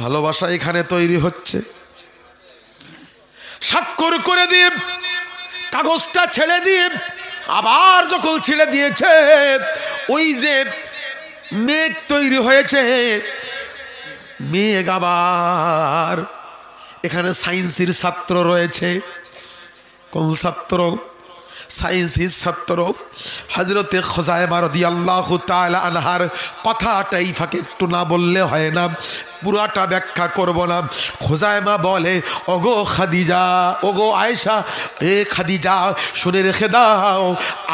ভালোবাসা এখানে তৈরি হচ্ছে। স্বাক্ষর করে দিয়ে কাগজটা ছেড়ে দিয়ে আবার যখন ছেড়ে দিয়েছে, ওই যে মেঘ তৈরি হয়েছে, মেঘ আবার এখানে সায়েন্সের ছাত্র রয়েছে। কোন ছাত্র? সায়েন্সের ছাত্র। হযরতে খুজাইমা রাদিয়াল্লাহু তাআলা আনহার কথাটাই ফাঁকে একটু না বললে হয় না, পুরাটা ব্যাখ্যা করব না। খুজাইমা বলে ওগো খাদিজা, ওগো আয়েশা, এ খাদিজা শুনে রেখে দাও,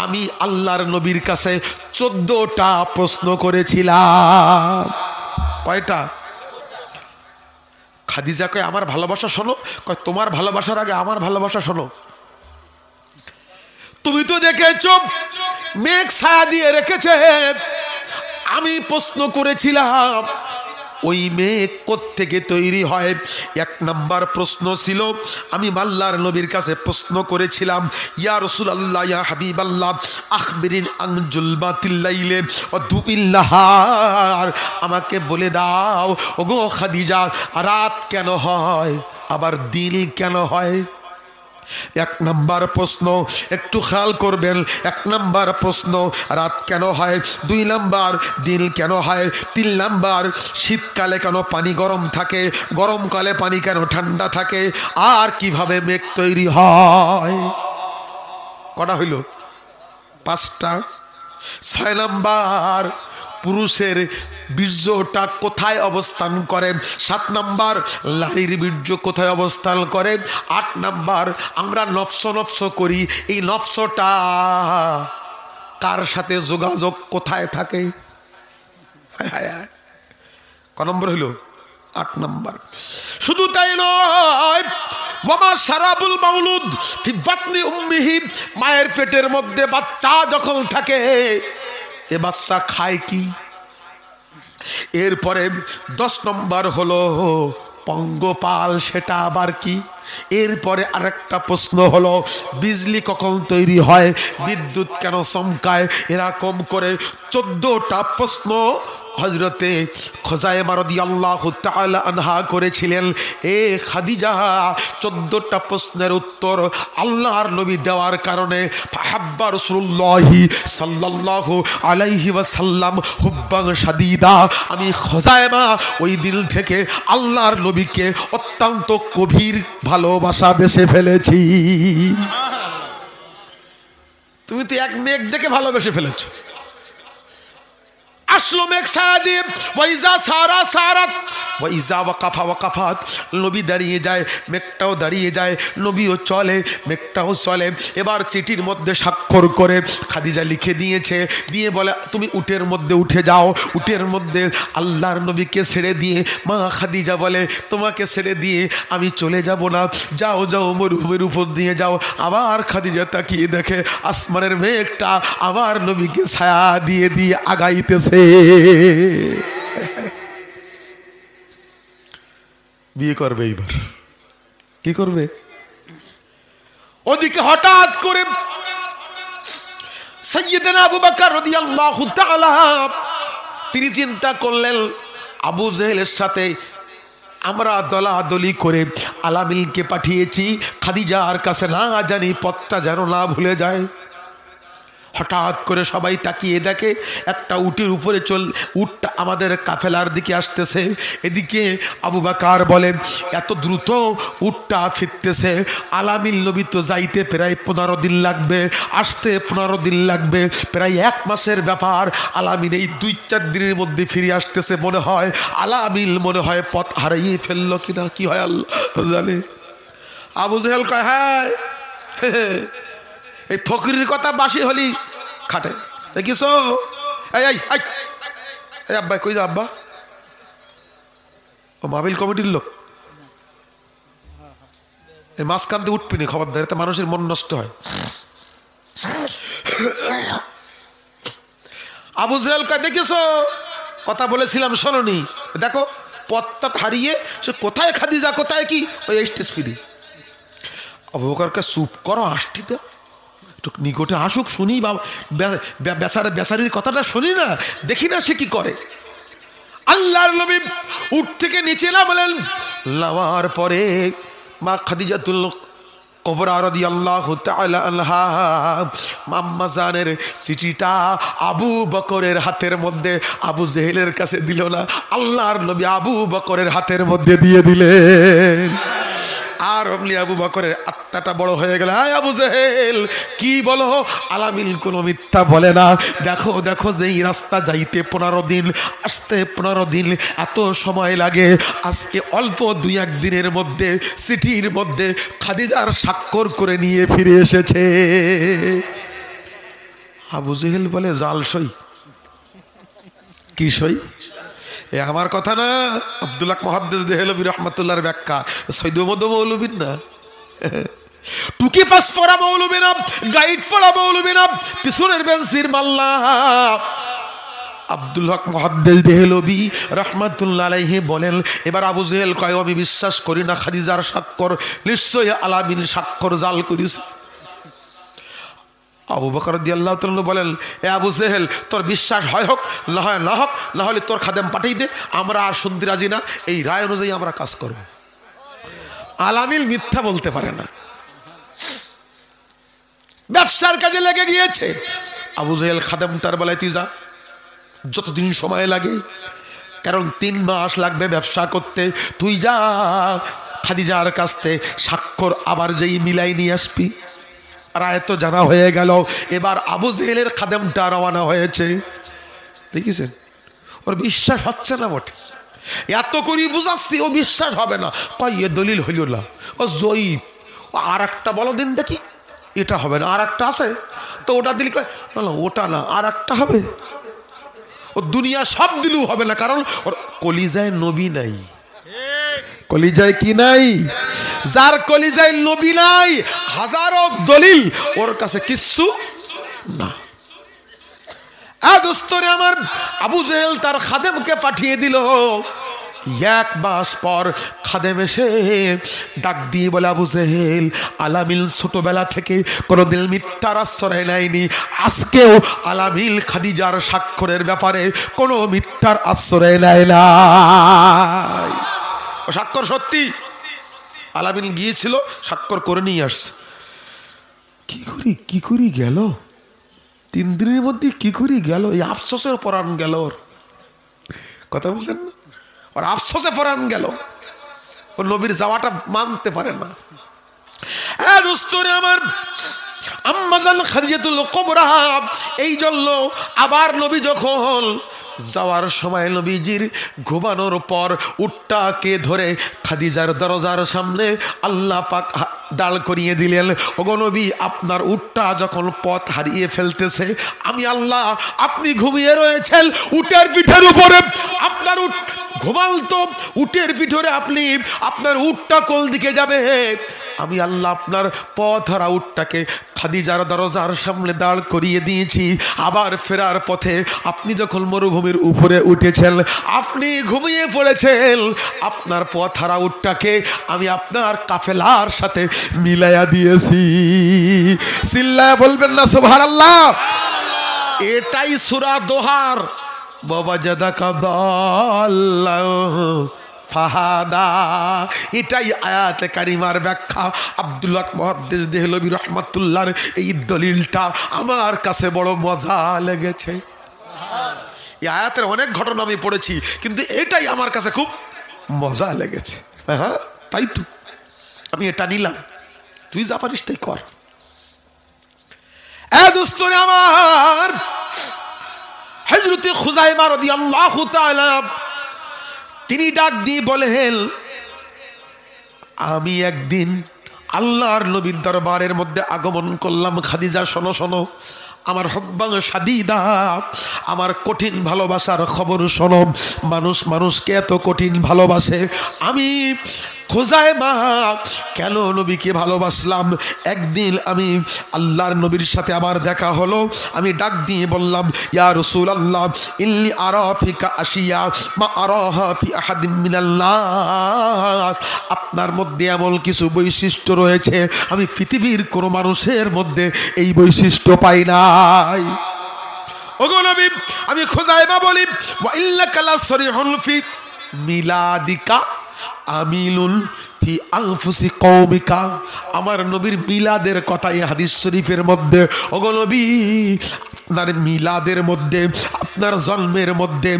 আমি আল্লাহর নবীর কাছে 14টা প্রশ্ন করেছিলাম। কয়টা? খাদিজা কয় আমার ভালোবাসা শোনো, কয় তোমার ভালোবাসার আগে আমার ভালোবাসা শোনো। তুমি তো দেখেছো মেঘ ছায়া দিয়ে রেখেছে, আমি প্রশ্ন করেছিলাম ওই মেঘ কোত্থেকে তৈরি হয়। 1 নাম্বার প্রশ্ন ছিল, আমি আল্লাহর নবীর কাছে প্রশ্ন করেছিলাম ইয়া রাসূলুল্লাহ ইয়া হাবিবাল্লাহ আখবিরিন আন জুলমাতিল লাইলি ওয়া দুবিল নাহার, আমাকে বলে দাও ওগো খাদিজা রাত কেন হয় আবার দিন কেন হয়। 1 নাম্বার প্রশ্ন, একটু খেয়াল করবেন। 1 নাম্বার প্রশ্ন রাত কেন হয়, 2 নাম্বার দিন কেন হয়, 3 নাম্বার শীতকালে কেন পানি গরম থাকে, গরমকালে পানি কেন ঠান্ডা থাকে, আর কিভাবে মেঘ তৈরি হয়। কটা হইল? 5টা। 6 নাম্বার পুরুষের বীর্যটা কোথায় অবস্থান করে, 7 নাম্বার নারীর বীর্য কোথায় অবস্থান করে, 8 নাম্বার আমরা নফস করি, এই নফসটা কার সাথে যোগাযোগ কোথায় থাকে। ক নম্বর হইল? 8 নাম্বার। শুধু তাই নয়, ওয়ামা শারাবুল মাউলুদ ফি বাতনি উম্মিহি, মায়ের পেটের মধ্যে বাচ্চা যখন থাকে এ বাচ্চা খায় কি। এরপরে 10 নম্বর হলো পঙ্গপাল, সেটা আবার কি। এরপরে আরেকটা প্রশ্ন হলো বিজলি কখন তৈরি হয়, বিদ্যুৎ কেন চমকায়। এরকম করে 14টা প্রশ্ন হযরতে খুজাইমা রাদিয়াল্লাহু তাআলা আনহা করেছিলেন, এ খাদিজা 14টা প্রশ্নের উত্তর আল্লাহর নবী দেওয়ার কারণে ফাহাব্বা রাসূলুল্লাহি সাল্লাল্লাহু আলাইহি ওয়াসাল্লাম হুব্বান শাদীদা, আমি খুজাইমা ওই দিন থেকে আল্লাহর নবীকে অত্যন্ত গভীর ভালোবাসা বেসে ফেলেছি। তুমি তো এক মেঘ দেখে ভালোবেসে ফেলেছো। আসলো মেঘ ছায়া দিয়ে, ওয়াইজা সারা সারাত ওয়াইজা ওয়াকাফা ওয়াকাফাত, নবী দাঁড়িয়ে যায়, মেঘটাও দাঁড়িয়ে যায়, নবীও চলে, মেঘটাও চলে। এবার চিঠির মধ্যে স্বাক্ষর করে খাদিজা লিখে দিয়েছে, দিয়ে বলে তুমি উটের মধ্যে উঠে যাও। উটের মধ্যে আল্লাহর নবীকে ছেড়ে দিয়ে মা খাদিজা বলে, তোমাকে ছেড়ে দিয়ে আমি চলে যাব না, যাও যাও মরুভূমির উপর দিয়ে যাও। আবার খাদিজা তাকিয়ে দেখে আসমানের মেঘটা আমার নবীকে ছায়া দিয়ে দিয়ে আগাইতেছে। বিয়ে করবে এইবার, কি করবে? ওদিকে হঠাৎ করে সাইয়্যিদনা আবু বকর রাদিয়াল্লাহু তাআলা তিনি চিন্তা করলেন, আবু জেহেলের সাথে আমরা দলাদলি করে আলামিলকে পাঠিয়েছি, খাদিজার কাছে না জানি পথটা যেন না ভুলে যায়। হঠাৎ করে সবাই তাকিয়ে দেখে একটা উটের উপরে উটটা আমাদের কাফেলার দিকে আসতেছে। এদিকে আবু বকর বলেন, এত দ্রুত উটটা ফিরতেছে, আলামিল নবী তো যাইতে প্রায় 15 দিন লাগবে, আসতে 15 দিন লাগবে, প্রায় 1 মাসের ব্যাপার। আলামিল এই 2-4 দিনের মধ্যে ফিরে আসতেছে। মনে হয় আলামিল মনে হয় পথ হারিয়ে ফেললো কিনা, কি হয় আল্লাহ জানে। আবু জেহেল কয়, হ্যাঁ এই ফকিরের কথা বাসি হলি খাটে দেখিস। এই আব্বা কই যা, আব্বা ও মাহফিল কমিটির লোক, এই মাঝখান দিয়ে উঠবি না, খবরদার, এতে মানুষের মন নষ্ট হয়। আবু জেহেল কয়, দেখিস কথা বলেছিলাম শোনোনি, দেখো পথটা হারিয়ে সে কোথায় খাদিজা কোথায় কি, ওই স্টেজ ফিরি। আবু বকরকে চুপ করো, আসটি দাও, নিকটে আসুক শুনি, বেচারির কথাটা শুনি না, দেখি না সে কি করে। আল্লাহর নবী উট থেকে নিচে নামলেন, নামার পরে মা খাদিজাতুল কুবরা রাদিয়াল্লাহু তাআলা আনহা আম্মা জানের চিঠিটা আবু বকরের হাতের মধ্যে আবু জেহেলের কাছে দিল না, আল্লাহর নবী আবু বকরের হাতের মধ্যে দিয়ে দিলেন। আর অমনি আবু বকরের আত্মাটা বড় হয়ে গেল। আয় আবু জেহেল, কি বলো? আলামিল কোনো মিথ্যা বলে না। দেখো দেখো, যেই রাস্তা যাইতে 15 দিন, আসতে 15 দিন, এত সময় লাগে, আজকে অল্প 2-1 দিনের মধ্যে চিঠির মধ্যে খাদিজার স্বাক্ষর করে নিয়ে ফিরে এসেছে। আবু জেহেল বলে, জাল সই। কি সই? এ আমার কথা না, আব্দুল্লাহ মুহাদ্দিস দেহলভী রহমাতুল্লাহর ব্যাখ্যা, সৈয়দ মৌলবীর না, টুকি পাস পড়া মৌলবী না, গাইড পড়া মৌলবী না, পিছনের বেঞ্চির মাল্লা। আব্দুল হক মুহাদ্দিস দেহলভী রহমাতুল্লাহ আলাইহি বলেন, এবার আবু জেহেল কয়, আমি বিশ্বাস করি না খাদিজার স্বাক্ষর, নিশ্চয়ই আলামিন স্বাক্ষর জাল করিস। আবু বকর রাদিয়াল্লাহু তাআলা বলেন, এ আবু জেহেল, তোর বিশ্বাস হয় হোক, না হয় না হোক, না হলে তোর খাদেম পাঠিয়ে দে, আমরা আর শুনতে রাজি না, এই রায় অনুযায়ী আমরা কাজ করব। আলামিল মিথ্যা বলতে পারে না, ব্যবসার কাজে লেগে গিয়েছে। আবু জেহেল খাদেমটার বেলায়, তুই যা, যতদিন সময় লাগে, কারণ 3 মাস লাগবে ব্যবসা করতে, তুই যা খাদিজার কাছ থেকে স্বাক্ষর আবার যেই মিলাই নিয়ে আসবি। রায় তো জানা হয়ে গেল। এবার আবু জেহেলের খাদেমটা রওনা হয়েছে। দেখেছেন, ওর বিশ্বাস হচ্ছে না মোটে, এত করে বুঝাচ্ছি, ও বিশ্বাস হবে না। কয় এ দলিল হইল না, ও জয়ীব, ও আর একটা বলো দিন দেখি, এটা হবে না, আর একটা আছে তো ওটা দিল, না ওটা না, আর একটা হবে। ও দুনিয়া সব দিলেও হবে না, কারণ ওর কলিজায় নবী নাই। কলিজায় কি নাই? যার কলিজায় নবী নাই, হাজারো দলিল ওর কাছে কিচ্ছু না। দোস্তরে আমার, আবু জেহেল তার খাদেমকে পাঠিয়ে দিল, এক মাস পর খাদেম এসে ডাক দিয়ে বলে, আবু জেহেল, আলামিল ছোটবেলা থেকে কোনোদিন মিথ্যার আশ্রয় নেয়নি, আজকেও আলামিল খাদিজার স্বাক্ষরের ব্যাপারে কোনো মিথ্যার আশ্রয় নেয় না। স্বাক্ষর সত্যি, আলামিল গিয়েছিল, স্বাক্ষর করে নিয়ে আসছে। কি করি গেল 3 দিনের মধ্যে, কি করি গেল, এই আফসোসের পরাণ গেল ওর। কথা বুঝেন না, ওর আফসোসে পরাণ গেল, ও নবীর যাওয়াটা মানতে পারে না। আমার আম্মাজান খাদিজাতুল কুবরা, এই জন্য আবার নবী যখন যাওয়ার সময় নবীজির ঘুমানোর পর উটটাকে ধরে খাদিজার দরজার সামনে আল্লাহ পাক দাঁড় করিয়ে দিলেন। ওগো নবী, আপনার উটটা যখন পথ হারিয়ে ফেলতেছে, আমি আল্লাহ, আপনি ঘুমিয়ে রয়েছেন উটের পিঠের উপরে, আপনার উট ঘুমালতো উটের পিঠরে, আপনি আপনার উটটা কোন দিকে যাবে, আমি আল্লাহ আপনার পথ হারা উটটাকে খাদিজার দরজার সামনে দাঁড় করিয়ে দিয়েছি। আবার ফেরার পথে আপনি যখন মরুভূমির উপরে উঠেছেন, আপনি ঘুমিয়ে পড়েছেন, আপনার পথ হারা উটটাকে আমি আপনার কাফেলার সাথে মিলাইয়া দিয়েছি। চিল্লায়া বলবেন না সুবহানাল্লাহ? এটাই সূরা দোহার বাবা জাদাকা দাল্লাহ ফাহাদা, এটাই আয়াতে কারিমার ব্যাখ্যা। আব্দুল্লাহ মুহাদ্দিস দেহলভী রাহমাতুল্লাহর এই দলিলটা আমার কাছে বড় মজা লেগেছে। এই আয়াতের অনেক ঘটনা আমি পড়েছি, কিন্তু এটাই আমার কাছে খুব মজা লেগেছে। হ্যাঁ, তাই তো আমি এটা নিলাম, তুই যা পারিস তাই কর। দোস্তরে আমার, হযরতে খুজাইমা রাদিয়াল্লাহু তাআলা তিনি ডাক দিয়ে বলেন, আমি একদিন আল্লাহর নবীর দরবারের মধ্যে আগমন করলাম। খাদিজা শোনো শোনো, আমার হব্বাং শাদীদা, আমার কঠিন ভালোবাসার খবর শোনো। মানুষ মানুষকে এত কঠিন ভালোবাসে, আমি খুজাইমা কেন নবীকে ভালোবাসলাম। একদিন আমি আল্লাহর নবীর সাথে আমার দেখা হলো, আমি ডাক দিয়ে বললাম, ইয়া রাসূলুল্লাহ, ইন্নী আরা ফিকা আশিয়া মা আরাহা ফি আহাদিন মিনাল নাস, আপনার মধ্যে এমন কিছু বৈশিষ্ট্য রয়েছে আমি পৃথিবীর কোনো মানুষের মধ্যে এই বৈশিষ্ট্য পাই নাই। ওগো নবী, আমি খুজাইমা বলি, ওয়া ইল্লাকা লাসরিহুন ফি মিলাদিকা আমিলুন ফি আনফুসি কওমিকা, আমার নবীর মিলাদের কথা এই হাদিস শরীফের মধ্যে। ওগো নবী, আপনার মিলাদের মধ্যে, আপনার জন্মের মধ্যে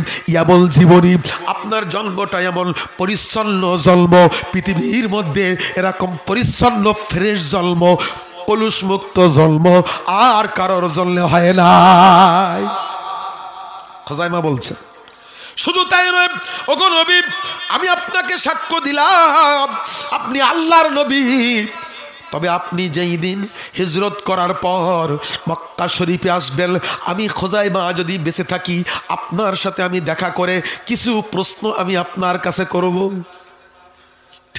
এমন জীবনী, আপনার জন্মটা এমন পরিচ্ছন্ন জন্ম, পৃথিবীর মধ্যে এরকম পরিচ্ছন্ন ফ্রেশ জন্ম, কলুষ মুক্ত জন্ম আর কারোর জন্মে হয় নাই। খুজাইমা বলছে, শুধু তাই নয়, ওগো নবী, আমি আপনাকে সাক্ষ্য দিলাম আপনি আল্লাহর নবী। তবে আপনি যেই দিন হিজরত করার পর মক্কা শরীফে আসবেন, আমি খুজাইমা যদি বেঁচে থাকি, আপনার সাথে আমি দেখা করে কিছু প্রশ্ন আমি আপনার কাছে করব।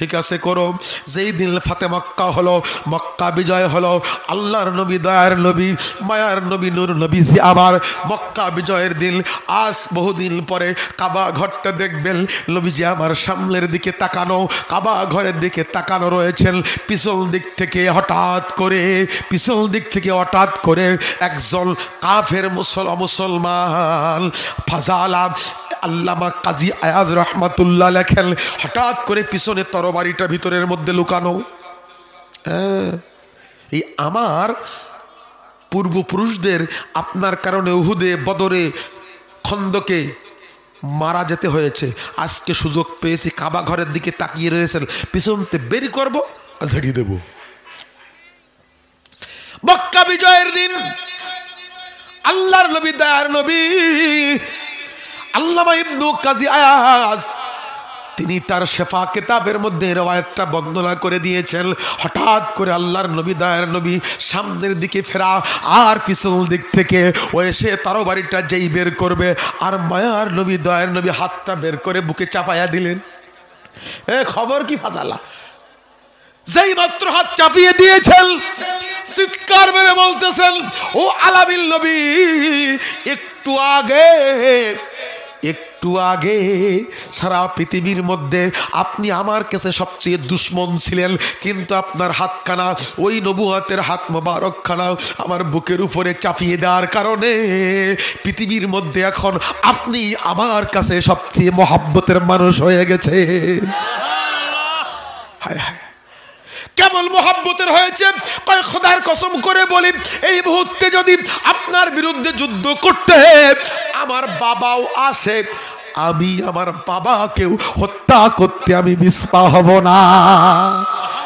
ঠিক আছে, করো। যেই দিন ফাতে মক্কা হলো, মক্কা বিজয় হলো, আল্লাহর নবী, দয়ার নবী, মায়ার নবী, নূর নবী জি আমার মক্কা বিজয়ের দিন, আজ বহুদিন পরে কাবা ঘরটা দেখবেন, নবীজি আমার সামনের দিকে তাকানো, কাবা ঘরের দিকে তাকানো রয়েছেন। পিছন দিক থেকে হঠাৎ করে একজন কাফের মুসলমান ফাজালা আল্লামা কাজী আয়াজ রহমাতুল্লাহ লেখেন, হঠাৎ করে পিছনে তরবারিটা ভিতরের মধ্যে লুকানো। এই আমার পূর্বপুরুষদের আপনার কারণে উহুদে, বদরে, খন্দকে মারা যেতে হয়েছে। আজকে সুযোগ পেয়েছি, কাবা ঘরের দিকে তাকিয়ে রয়েছেন, পিছনতে বের করব আর ঝাড়িয়ে দেব। মক্কা বিজয়ের দিন আল্লাহর নবী, দয়ার নবী আল্লামা ইবনু কাজী আয়াজ তিনি তার শেফা কিতাবের মধ্যে রওয়ায়াতটা বর্ণনা করে দিয়েছেন। হঠাৎ করে আল্লাহর নবী, দয়ার নবী সামনের দিকে ফেরা, আর পিছন দিক থেকে ও এসে তরবারিটা যেই বের করবে, আর মায়ার নবী, দয়ার নবী হাতটা বের করে বুকে চাপাইয়া দিলেন। খবর কি ফাজালা, যেই মাত্র হাত চাপিয়ে দিয়েছেন, চিৎকার মেরে বলতেছেন, ও আলামিল নবী, একটু একটু আগে সারা পৃথিবীর মধ্যে আপনি আমার কাছে সবচেয়ে দুশ্মন ছিলেন, কিন্তু আপনার হাতখানা, ওই নবুয়তের হাত মোবারকখানা আমার বুকের উপরে চাপিয়ে দেওয়ার কারণে পৃথিবীর মধ্যে এখন আপনি আমার কাছে সবচেয়ে মহব্বতের মানুষ হয়ে গেছে। হায় হায়, কেমন মহব্বতের হয়েছে! কয় খোদার কসম করে বলি, এই মুহূর্তে যদি আপনার বিরুদ্ধে যুদ্ধ করতে আমার বাবাও আসে, আমি আমার বাবাকেও হত্যা করতে আমি বিস্পা হব না।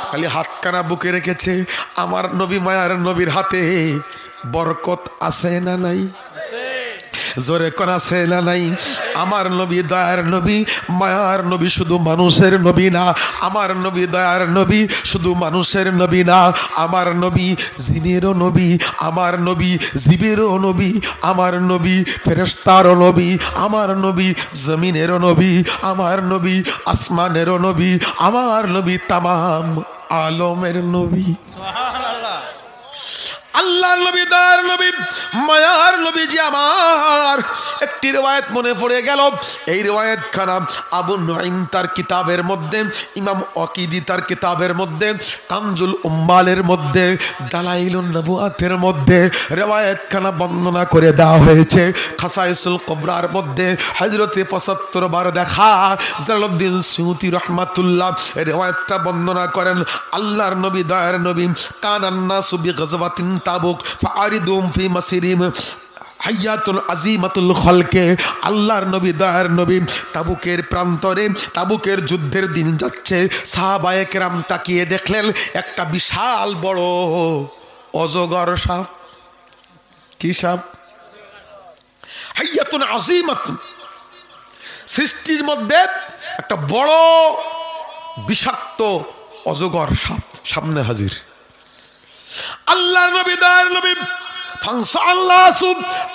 খালি হাতখানা বুকে রেখেছে। আমার নবী, মায়ার নবীর হাতে বরকত আছে না নাই? জোরে কোন আছে না নাই? আমার নবী দয়ার নবী, মায়ার নবী শুধু মানুষের নবী না। আমার নবী দয়ার নবী শুধু মানুষের নবী না, আমার নবী জিনেরও নবী, আমার নবী জীবেরও নবী, আমার নবী ফেরেশতারও নবী, আমার নবী জমিনেরও নবী, আমার নবী আসমানেরও নবী, আমার নবী তামাম আলমের নবী। সুবহানাল্লাহ। আল্লাহর নবী, দয়ার নবী, মায়ার নবী যে আমার। একটি রিওয়ায়াত মনে পড়ে গেল। এই রিওয়ায়াত খানা আবু নুঈম তার কিতাবের মধ্যে, ইমাম ওয়াকিদি তার কিতাবের মধ্যে, কানজুল উম্মালের মধ্যে, দালাইলুন নবুয়াতের মধ্যে রিওয়ায়াত খানা বর্ণনা করে দেওয়া হয়েছে। খাসাইসুল কুবরার মধ্যে হযরতে ৭৫ বার দেখা জালালউদ্দিন সুয়ুতি রাহমাতুল্লাহ রিওয়ায়াতটা বর্ণনা করেন। আল্লাহর নবী, দয়ার নবী, কানান নাসু বিগাজওয়াতিন তাবুক ফাআরিদুম ফি মাসিরিম হাইয়াতুল আজিমাতুল খলকে। আল্লাহর নবী, দয়ার নবী তাবুকের প্রান্তরে, তাবুকের যুদ্ধের দিন যাচ্ছে। সাহাবায়ে কেরাম তাকিয়ে দেখলেন একটা বিশাল বড় অজগর সাপ। কি সাপ? হাইয়াতুন আজিমাতুন, সৃষ্টির মধ্যে একটা বড় বিষাক্ত অজগর সাপ সামনে হাজির। আল্লাহর নবী, দয়ার নবী,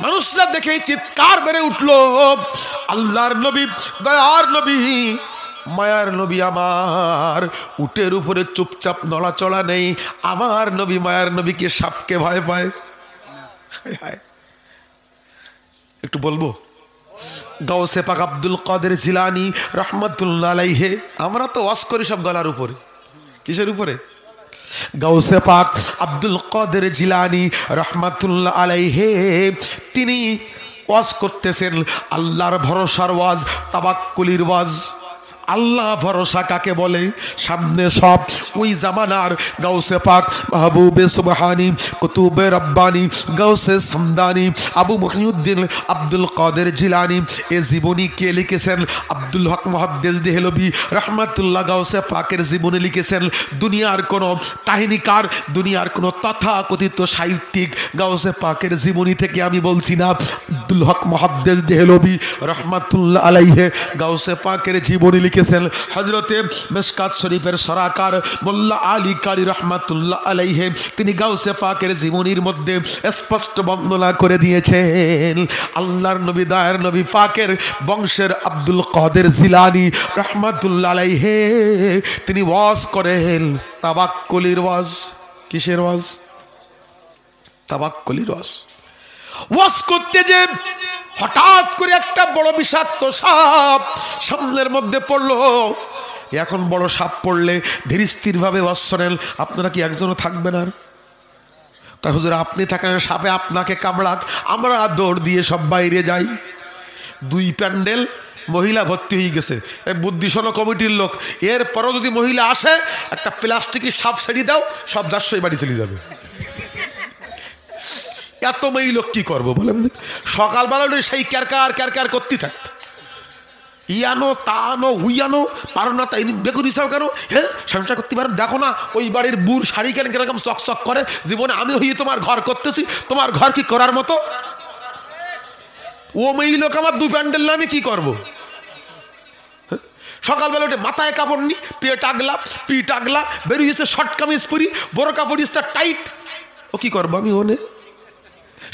মানুষরা দেখে চিৎকার বেড়ে উঠলো। আল্লাহর নবী, দয়ার নবী, মায়ার নবী আমার উটের উপরে চুপচাপ নড়াচড়া নেই। আমার নবী, মায়ার নবীকে সাপকে ভয় পায়। একটু বলবো, গাউসে পাক আব্দুল কাদের জিলানী রাহমাতুল্লাহ আলাইহি, আমরা তো ওয়াজ করি সব গলার উপরে। কিসের উপরে? গাউসে পাক আব্দুল কাদের জিলানী রাহমাতুল্লাহ আলাইহি তিনি ওয়াজ করতেছেন আল্লাহর ভরসার ওয়াজ, তাওয়াক্কুলির ওয়াজ। আল্লাহ ভরসা কাকে বলে? সামনে সব ওই জামানার গাউসে পাক মাহবুবে সুবহানী, কুতুবে রব্বানী, গাউসে সামদানি, আবু মুহিউদ্দিন আব্দুল কাদের জিলানী। এ জীবনী কে লিখেছেন? আব্দুল হক মুহাদ্দিস দেহলভী রাহমাতুল্লাহ গাউসে পাকের জীবনী লিখেছেন। দুনিয়ার কোনো কাহিনীকার, দুনিয়ার কোনো তথাকথিত সাহিত্যিক গাউসে পাকের জীবনী থেকে আমি বলছি না। আব্দুল হক মুহাদ্দিস দেহলভী রাহমাতুল্লাহ আলাইহি গাউসে পাকের জীবনী লিখেছেন। হযরতে মিশকাত শরীফের সরাকার মোল্লা আলী কারি রাহমাতুল্লাহ আলাইহি তিনি গাউসে পাকের জীবনীর মধ্যে স্পষ্ট বর্ণনা করে দিয়েছেন আল্লাহর নবী, দয়ার নবী পাকের বংশের আব্দুল কাদের জিলানী রাহমাতুল্লাহ আলাইহি তিনি ওয়াজ করেন তাওয়াক্কুলির ওয়াজ। কিসের ওয়াজ? তাওয়াক্কুলির ওয়াজ। ওয়াজ করতে যে হঠাৎ করে একটা বড় বিষাক্ত সাপ সামনের মধ্যে পড়লো। এখন বড় সাপ পড়লে ধীর স্থির ভাবে ওয়াজ শোনেন। আপনারা কি একজনও থাকবেন? আর হুজুর আপনি থাকেন, সাপে আপনাকে কামড়াক, আমরা দৌড় দিয়ে সব বাইরে যাই। 2 প্যান্ডেল মহিলা ভর্তি হয়ে গেছে। এই বুদ্ধিসন্ন কমিটির লোক, এরপরও যদি মহিলা আসে একটা প্লাস্টিকের সাপ ছেড়ে দাও, সব 400 বাড়ি চলে যাবে। এত মেয়ে লোক কি করবো বলেন? সকালবেলা সেই ক্যারকার ক্যারকার করতে থাকতো, ইয়ানো তানো উইয়ানো পারো না, তাই বেগুন হিসাব কেন? হ্যাঁ, সংসার করতে পারো? দেখো না ওই বাড়ির বুড় শাড়ি কেন কিরকম চকচক করে। জীবনে আমি হয়ে তোমার ঘর করতেছি, তোমার ঘর কি করার মতো? ও মেয়ে লোক আমার 2 প্যান্ডেল না, আমি কি করবো? সকালবেলা উঠে মাথায় কাপড় নি, পেট আগলা, পিঠ আগলা, বেরিয়েছে শর্ট কামিজ পরি, বড় কাপড় টাইট। ও কি করবো আমি? ওনে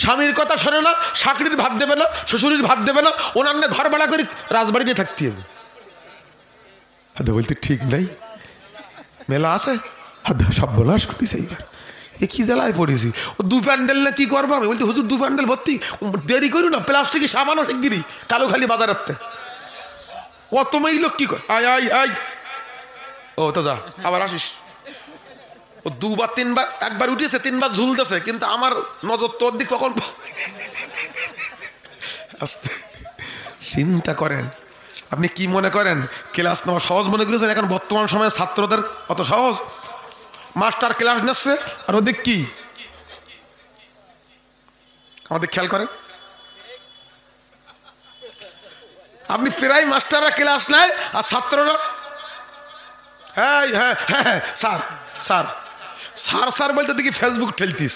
স্বামীর কথা শোনে না, শাকরির ভাত দেবে না, শ্বশুরের ভাত দেবে না, ওনার ঘর ভাড়া করে রাজবাড়ি নিয়ে থাকতে হবে। বলতে ঠিক নাই, মেলা আছে, সব বলাস করিস। এইবার এ কি জেলায় পড়েছি? ও 2 প্যান্ডেল না, কি করবো আমি? বলতে হুজুর 2 প্যান্ডেল ভর্তি, দেরি করু না, প্লাস্টিকের সামানো শিগগিরি কালো খালি বাজার রাখতে। অত মেয়ে লোক কি করে, আয় আয় আয়, ও তো যা আবার আসিস। ও দুবার তিনবার, একবার উঠেছে তিনবার ঝুলতেছে, কিন্তু আমার নজর তোর দিক কখন। আস্তে চিন্তা করেন, আপনি কি মনে করেন ক্লাস নেওয়া সহজ মনে করেছেন? এখন বর্তমান সময়ে ছাত্রদের অত সহজ? মাস্টার ক্লাস নিচ্ছে আর ওদিক কি আমাদের খেয়াল করেন। আপনি প্রায় মাস্টাররা ক্লাস নেয় আর ছাত্ররা হ্যাঁ হ্যাঁ হ্যাঁ স্যার স্যার স্যার স্যার বলতে দেখি ফেসবুক ঠেলতিস।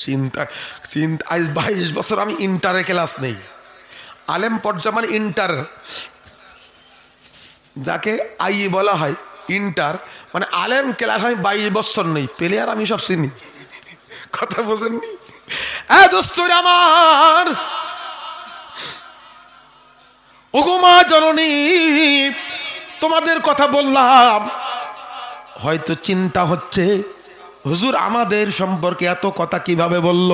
চিন্তা চিন্তা, আজ 22 বছর আমি ইন্টারে ক্লাস নেই, আলেম পর্যায়ে মানে ইন্টার, যাকে আই বলা হয় ইন্টার মানে আলেম ক্লাস। আমি 22 বছর নেই, প্লেয়ার আমি সব চিনি। কথা বোঝেননি? দোস্তরে আমার, ওগো মা জননী, তোমাদের কথা বললাম, হয়তো চিন্তা হচ্ছে হুজুর আমাদের সম্পর্কে এত কথা কিভাবে বলল।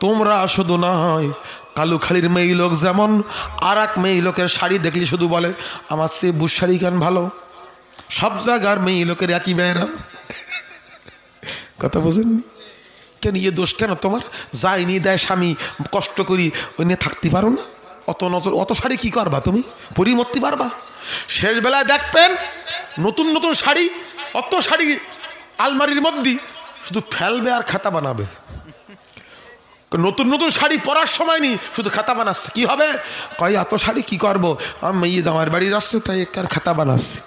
তোমরা শুধু নয়, কালুখালীর মেয়ে লোক যেমন আর এক মেয়ে লোকের শাড়ি দেখলি শুধু বলে আমার চেয়ে বুশারি কেন ভালো। সব জায়গার মেয়ে লোকের একই মেয়েরা। কথা বোঝেননি? কেন ইয়ে দোষ কেন তোমার? যায়নি দেয় স্বামী, কষ্ট করি ওই নিয়ে থাকতে পারো না? অত নজর, অত শাড়ি কি করবা তুমি? পরিমর্তি পারবা? শেষ বেলায় দেখবেন নতুন নতুন শাড়ি, অত শাড়ি আলমারির মধ্যে শুধু ফেলবে আর খাতা বানাবে। নতুন নতুন শাড়ি পরার সময় নি শুধু খাতা বানাচ্ছে। কি হবে? কয় এত শাড়ি কি করবো, আমি মেয়ে জামার বাড়ি যাচ্ছে তাই এক খাতা বানাচ্ছে।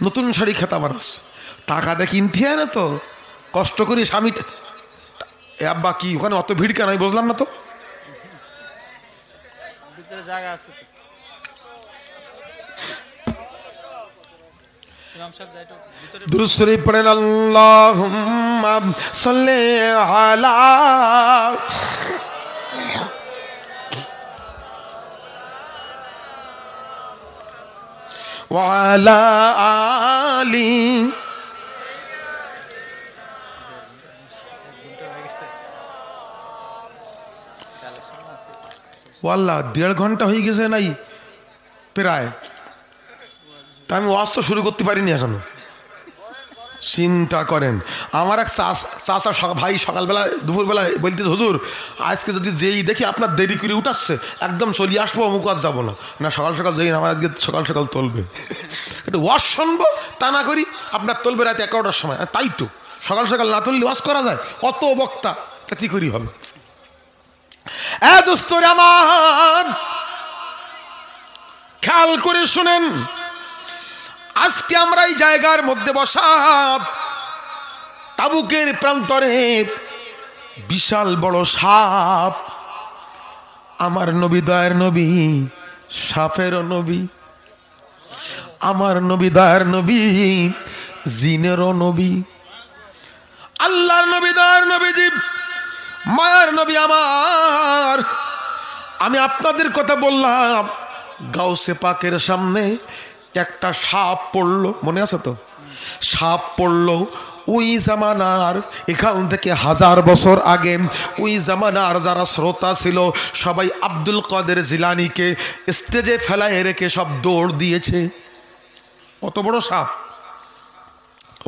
নতুন শাড়ি খাতা বানাচ্ছে, টাকা দিয়ে কিনতে হয় না তো, কষ্ট করি স্বামী। আব্বা কি ওখানে অত ভিড় কেন আমি বুঝলাম না তো। জায়গা আছে দুরূদ শরীফ পড়েন, আল্লাহুম্মা সাল্লি আলা ওয়া আলা আলি। ওয়াল্লাহ 1.5 ঘন্টা হয়ে গেছে নাই প্রায়, তা আমি ওয়াজ তো শুরু করতে পারিনি এখনো। চিন্তা করেন, আমার এক চাচা ভাই সকালবেলা দুপুরবেলায় বলতে, হুজুর আজকে যদি যেই দেখি আপনার দেরি করে উঠাচ্ছে একদম চলিয়ে আসবো, অমুক আজ যাবো না, না সকাল সকাল যেই আমার আজকে সকাল সকাল তুলবে, একটু ওয়াজ শুনবো, তা না করি আপনার তুলবে রাত 11টার সময়। তাই তো সকাল সকাল না তুললে ওয়াজ করা যায়? অত বক্তা তা কি করি হবে? দোস্তরে আমার খেয়াল করে শুনেন, আজকে আমরা এই জায়গার মধ্যে বসা, তাবুকের প্রান্তরে বিশাল বড় সাপ। আমার নবী দয়ার নবী, সাপেরও নবী। আমার নবী দয়ার নবী, জিনেরও নবী। আল্লাহর নবী দয়ার নবীজি, মায়ার নবী আমার। আমি আপনাদের কথা বললাম, গাউসে পাকের সামনে একটা সাপ পড়লো, মনে আছে তো? সাপ পড়লো ওই জামানার, এখান থেকে 1000 বছর আগে ওই জামানার যারা শ্রোতা ছিল সবাই আব্দুল কাদের জিলানীকে স্টেজে ফেলায় রেখে সব দৌড় দিয়েছে। অত বড় সাপ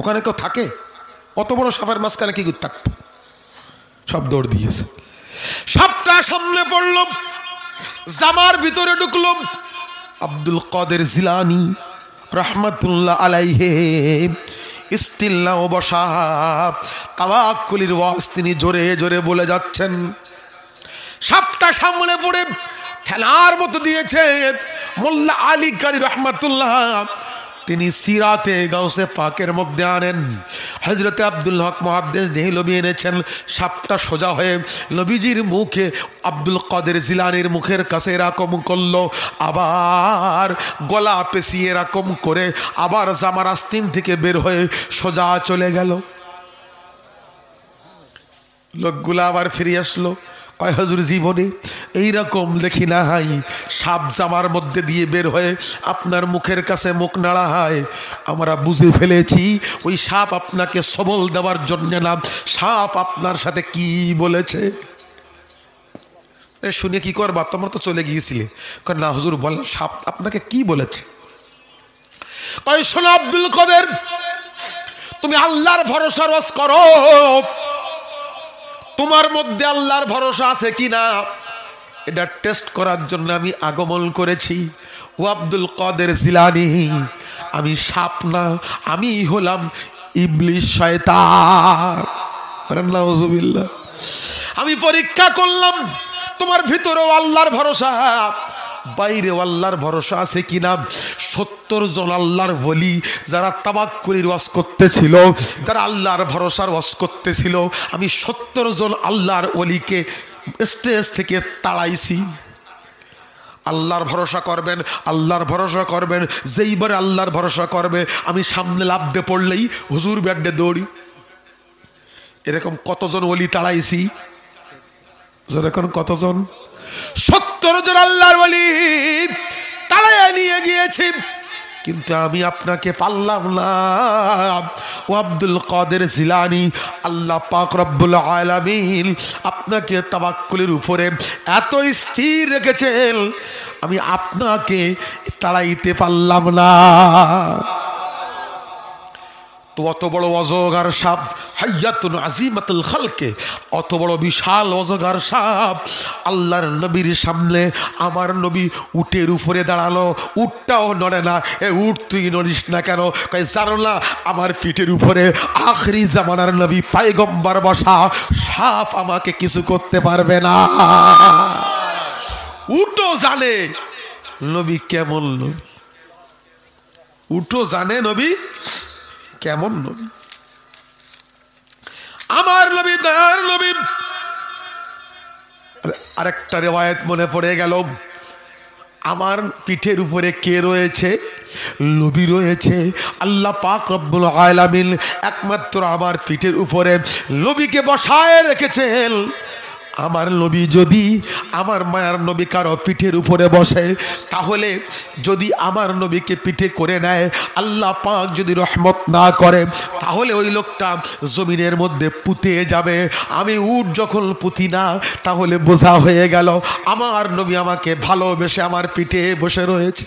ওখানে কেউ থাকে? অত বড় সাপের মাঝখানে কি করে থাকতো? সব দৌড় দিয়েছে। সাপটা সামনে পড়লো, জামার ভিতরে ঢুকলো। আব্দুল কাদের জিলানী রহমাতুল্লাহ আলাইহি স্টিল্লা ও বসা তাওয়াক্কুলের ওয়াজ তিনি জোরে জোরে বলে যাচ্ছেন। সাপটা সামনে পড়ে ফেলার মতো দিয়েছে। মোল্লা আলী কারি রহমাতুল্লাহ তিনি সিরাতে গাউসে পাকের মধ্যে আনেন, হযরতে আব্দুল হক মুহাদ্দিস দেহলভী এনেছেন। সাপটা সোজা হয়ে নবীজির মুখে আব্দুল কাদের জিলানীর মুখের কাছে এরকম করলো, আবার গলা পেঁচিয়ে এরকম করে আবার জামার আস্তিন থেকে বের হয়ে সোজা চলে গেল। লোকগুলা আবার ফিরে আসলো, কয় হুজুর জীবনে এইরকম দেখি না হাই, সাপ জামার মধ্যে দিয়ে বের হয়ে আপনার মুখের কাছে মুখ নাড়া হয়। আমরা বুঝে ফেলেছি ওই সাপ আপনাকে সবল দেওয়ার জন্য না, সাপ আপনার সাথে কি বলেছে। শুনে কি করবা, তোমরা তো চলে গিয়েছিলে। না হুজুর বলেন সাপ আপনাকে কি বলেছে? শোনো আব্দুল কাদের, তুমি আল্লাহর ভরসা রস করো, তোমার মধ্যে আল্লাহর ভরসা আছে কিনা এটা টেস্ট করার জন্য আমি আগমন করেছি। ও আব্দুল কাদের জিলানী, আমি সাপ না, আমি হলাম ইবলিস শয়তান। নাউজুবিল্লাহ। আমি পরীক্ষা করলাম তোমার ভিতরেও আল্লাহর ভরসা, বাইরেও আল্লাহর ভরসা আছে কিনা। 70 জন আল্লাহর ওলি যারা তাওয়াক্কুলের ওয়াজ করতেছিল, যারা আল্লাহর ভরসার ওয়াজ করতেছিল, আমি 70 জন আল্লাহর ওলিকে স্টেজ থেকে তাড়াইছি। আল্লাহর ভরসা করবেন, আল্লাহর ভরসা করবেন, যেইবারে আল্লাহর ভরসা করবে আমি সামনে লাফ দিয়ে পড়লেই হুজুর ব্যাডে দৌড়ি। এরকম কতজন ওলি তাড়াইছি? যেরকম কতজন? 70 জন আল্লাহর ওলি তাড়াইয়া নিয়ে গিয়েছি, কিন্তু আমি আপনাকে পারলাম না। ও আব্দুল কাদের জিলানী, আল্লাহ পাক রব্বুল আলামিন আপনাকে তাওয়াক্কুলের উপরে এত স্থির রেখেছেন, আমি আপনাকে তাড়াইতে পারলাম না। তো অত বড় অজগর সাপ, হাইয়াতুন আজিমাতুল খালকে, অত বড় বিশাল অজগর সাপ আল্লাহর নবীর সামনে, আমার নবী উটের উপরে দাঁড়ালো, উটটাও নড়ে না। এ উট তুই নড়িস না কেন? কই জানো না আমার পিঠের উপরে আখরি জামানার নবী পয়গম্বর বসা, সাপ আমাকে কিছু করতে পারবে না। উটও জানে নবী কেমন নবী, উটও জানে নবী কেমন নবী। আমার নবী দয়ার নবী। আরেকটা রিওয়ায়াত মনে পড়ে গেল, আমার পিঠের উপরে কে রয়েছে? নবী রয়েছে। আল্লাহ পাক রব্বুল আলামিন একমাত্র আমার পিঠের উপরে নবীকে বসায় রেখেছেন। আমার নবী যদি আমার মায়ার নবী কারো পিঠের উপরে বসে, তাহলে যদি আমার নবীকে পিঠে করে নেয়, আল্লাহ পাক যদি রহমত না করে, তাহলে ওই লোকটা জমিনের মধ্যে পুঁতে যাবে। আমি উট যখন পুঁতি না, তাহলে বোঝা হয়ে গেল আমার নবী আমাকে ভালোবেসে আমার পিঠে বসে রয়েছে।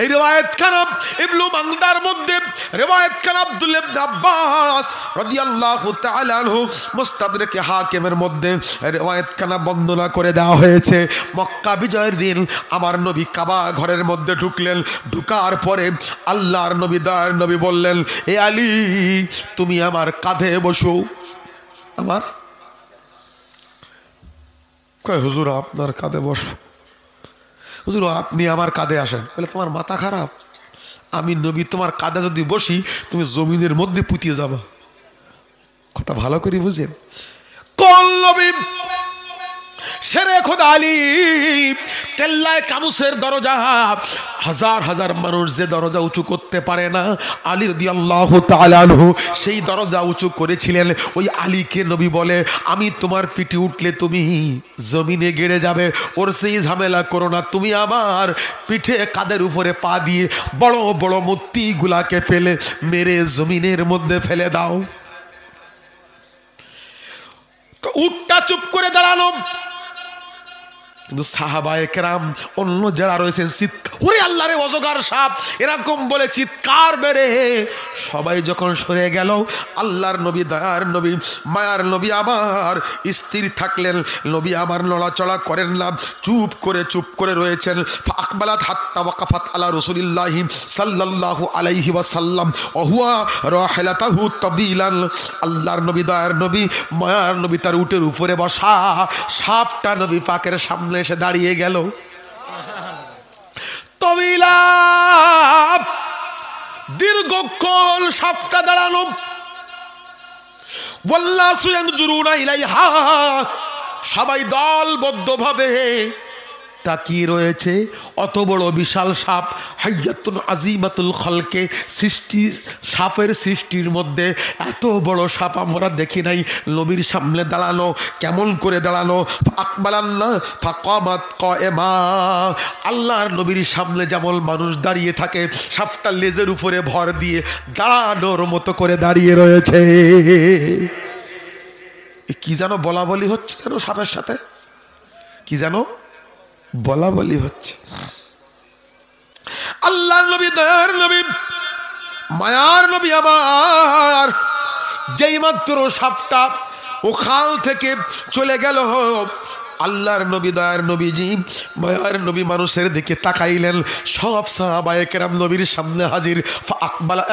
এই রিওয়ায়াত খানা ইবনু মানদার মধ্যে, রিওয়ায়াত খানা আব্দুল্লাহ ইবনে আব্বাস রাদিয়াল্লাহু তাআলা আনহু মুস্তাদরাকে হাকিমের মধ্যে রিওয়ায়াত খানা বর্ণনা করে দেওয়া হয়েছে। মক্কা বিজয়ের দিন আমার নবী কাবা ঘরের মধ্যে ঢুকলেন। ঢুকার পরে আল্লাহর নবী দয়ার নবী বললেন, এ আলী তুমি আমার কাঁধে বসো। আমার কয় হুজুর আপনার কাঁধে বসো? হুজুর আপনি আমার কাঁধে আসেন। বলে তোমার মাথা খারাপ? আমি নবী তোমার কাঁধে যদি বসি তুমি জমিনের মধ্যে পুঁতিয়ে যাবা। কথা ভালো করে বুঝেন। কোন নবী? শেরে খোদা আলী, কেল্লায় কামুসের দরজা, হাজার হাজার মানুষ যে দরজা উঁচু করতে পারে না, আলী রাদিয়াল্লাহু তাআলা আনহু সেই দরজা উঁচু করেছিলেন। ওই আলীকে নবী বলে, আমি তোমার পিঠে উঠলে তুমি জমিনে গেড়ে যাবে, ওর সেই ঝামেলা করো না, তুমি আমার পিঠে কাঁধের উপরে পা দিয়ে বড় বড় মূর্তিগুলাকে ফেলে মেরে জমিনের মধ্যে ফেলে দাও। তো উটটা চুপ করে দাঁড়ানো, কিন্তু সাহাবায়ে কেরাম অন্য যারা রয়েছেন ওরে আল্লাহ রে অজগর সাপ এরকম বলে চিৎকার বেড়ে সবাই যখন সরে গেল, আল্লাহর নবী দয়ার নবী মায়ার নবী আমার স্থির থাকলেন। নবী আমার নড়াচড়া করেন না, চুপ করে রয়েছেন। আকবালাত হাত্তা ওয়াকাফাত আলা রাসূলিল্লাহি সাল্লাল্লাহু আলাইহি ওয়াসাল্লাম ওয়া হুয়া রাহিলাতাহু তাবিলান। আল্লাহর নবী দয়ার নবী মায়ার নবী তার উটের উপরে বসা, সাপটা নবী পাকের সামনে এসে দাঁড়িয়ে গেল। তবিলা দীর্ঘক্ষণ সাপটা দাঁড়ানো। ওয়াল্লাহু ইয়ানজুরুনা ইলাইহা, সবাই দলবদ্ধভাবে তাকিয়ে রয়েছে। অত বড় বিশাল সাপ, হাইয়াতুন আজিমাতুল খালকে, সৃষ্টি সাপের সৃষ্টির মধ্যে এত বড় সাপ আমরা দেখি নাই। নবীর সামনে দাঁড়ানো, কেমন করে দাঁড়ানো? আকবালান্না ফাকামাত কায়েমা, আল্লাহর নবীর সামনে যেমন মানুষ দাঁড়িয়ে থাকে, সাপটা লেজের উপরে ভর দিয়ে দাঁড়ানোর মতো করে দাঁড়িয়ে রয়েছে। কি যেন বলা বলি হচ্ছে যেন সাপের সাথে, কি যেন বলা বলি হচ্ছে। আল্লাহ নবী, দয়ার নবী, মায়ার নবী আমার, যেই মাত্র সাপটা ওখান থেকে চলে গেল, আল্লাহর নবী, দয়ার নবীজি, মায়ার নবী মানুষের দিকে তাকাইলেন। সব সাহাবায়ে কেরাম নবীর সামনে হাজির। আকবালা,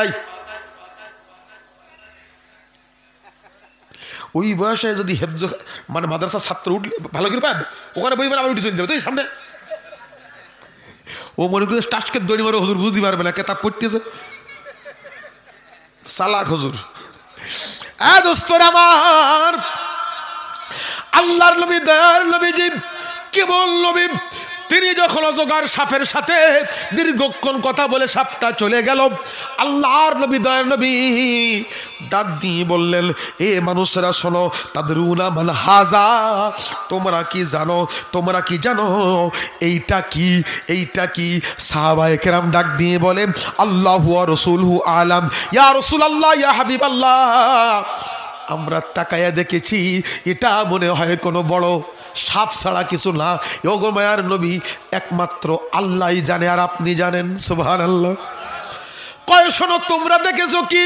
ওই বয়সে যদি হেফজ মানে মাদ্রাসার ছাত্র উঠলে ভালো করে পাবে, ওখানে বই মানে আবার উঠে চলে যাবে তো সামনে। ও মনে করে টাস্কে দড়ি মারো, হুজুর বুঝতে পারবে না কেতাব পড়তেছে, চালাক হুজুর। দোস্তর আমার, আল্লাহর নবী, দয়ার নবীজি, কেবল নবী, তিনি যখন অজগর সাপের সাথে দীর্ঘক্ষণ কথা বলে সাপটা চলে গেল, আল্লাহর নবী, দয়ার নবী ডাক দিয়ে বললেন, এ মানুষেরা শোনো, তাদরুনা মান হাজা, তোমরা কি জানো, তোমরা কি জানো এইটা কি, এইটা কি? সাহাবায়ে কেরাম ডাক দিয়ে বলে, আল্লাহু ওয়া রাসূলুহু আলাম, ইয়া রাসূলুল্লাহ, ইয়া হাবিবাল্লাহ, আমরা তাকায়া দেখেছি, এটা মনে হয় কোনো বড় সাপ ছাড়া কিছু না। ওগো মায়ার নবী, একমাত্র আল্লাহই জানে আর আপনি জানেন। সুবহানাল্লাহ। কয় শোনো, তোমরা দেখেছো কি?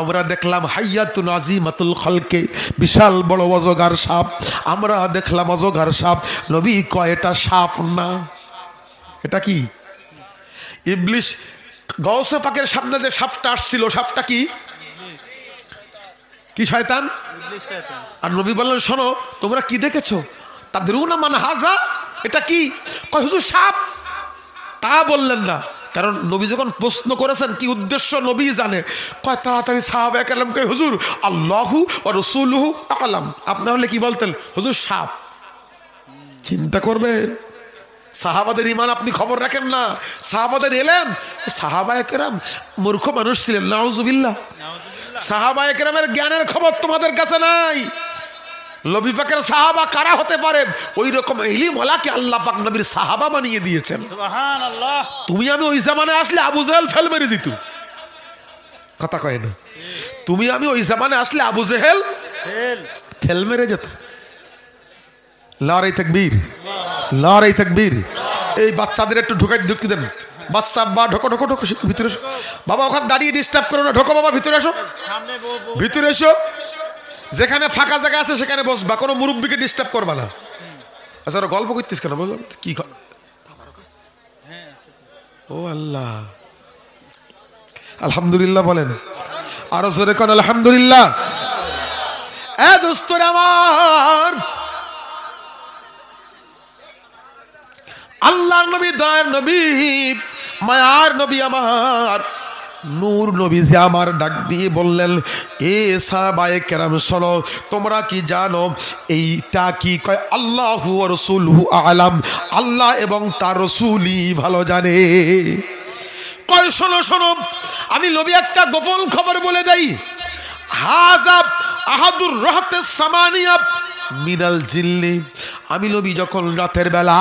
আমরা দেখলাম হাইয়াতুন আজিমাতুল খালকে, বিশাল বড় অজগর সাপ, আমরা দেখলাম অজগর সাপ। নবী কয়, এটা সাপ না, এটা কি? ইবলিশ। গাউসে পাকের সামনে যে সাপটা আসছিল, সাপটা কি? কি শয়তান? আর নবী বললেন, শোনো, তোমরা কি দেখেছো? তাদরুনা মান হাজা, এটা কি? কয় হুজুর সাপ। তা বললেন না, কারণ নবী যখন প্রশ্ন করেছেন কি উদ্দেশ্য নবী জানে। কয় তাড়াতাড়ি সাহাবায়ে কেরাম কয়, হুজুর আল্লাহু ওয়া রাসূলুহু আলাম। আপনি হলে কি বলতেন? হুজুর সাপ। চিন্তা করবেন, সাহাবাদের ঈমান আপনি খবর রাখেন না। সাহাবাদের এলেন, সাহাবায়ে কেরাম মূর্খ মানুষ ছিলেন, নাউজুবিল্লাহ। সাহাবায়ে কেরামের জ্ঞানের খবর তোমাদের কাছে নাই। নবী পাকের সাহাবা কারা হতে পারে, ওই রকম ইলম ওয়ালাকে আল্লাহ পাক নবীর সাহাবা বানিয়ে দিয়েছেন। সুবহানাল্লাহ। তুমি আমি ওই জামানে আসলে আবু জেহেল ফেল মেরে যেত, কথা কয় না। তুমি আমি ওই জামানে আসলে আবু জেহেল ফেল মেরে যেত। নারে তাকবীর, নারে তাকবীর। এই বাচ্চাদের একটু ঢুকতে দেন। বাচ্চা বা ঢোকো ঢোকো ঢোকো, ভিতরে এসো বাবা, ওখানে দাঁড়িয়ে ডিস্টার্ব করো না, ঢোকো বাবা, ভিতরে এসো, ভিতরে এসো। যেখানে ফাঁকা জায়গা আছে সেখানে বসবা, কোনো মুরব্বীকে ডিস্টার্ব করবা না। আচ্ছা, ওরা গল্প করতিস কেন? বুঝলাম কি। ও আল্লাহ, আলহামদুলিল্লাহ বলেন, আরো জোরে কোন আলহামদুলিল্লাহ। দোস্তরে আমার, আল্লাহর নবী, দয়ার নবী, মায়ার নবী আমার, নূর নবী যে আমার ডাক দিয়ে বললেন, এ সাহাবায়ে কেরাম শোনো, তোমরা কি জানো এইটা কি? কয় আল্লাহু ওয়া রাসূলুহু আলাম, আল্লাহ এবং তার রাসূলই ভালো জানে। কয় শোনো শোনো, আমি নবী একটা গোপন খবর বলে দেই। হাযা আহাদুর রাহতে সামানিয়া মিনাল জিন্নি, আমি নবী যখন রাতের বেলা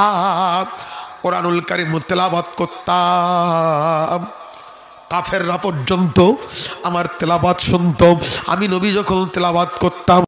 কোরআনুল কারীম তেলাওয়াত করতাম, কাফেররা পর্যন্ত আমার তেলাওয়াত শুনতো। আমি নবী যখন তেলাওয়াত করতাম,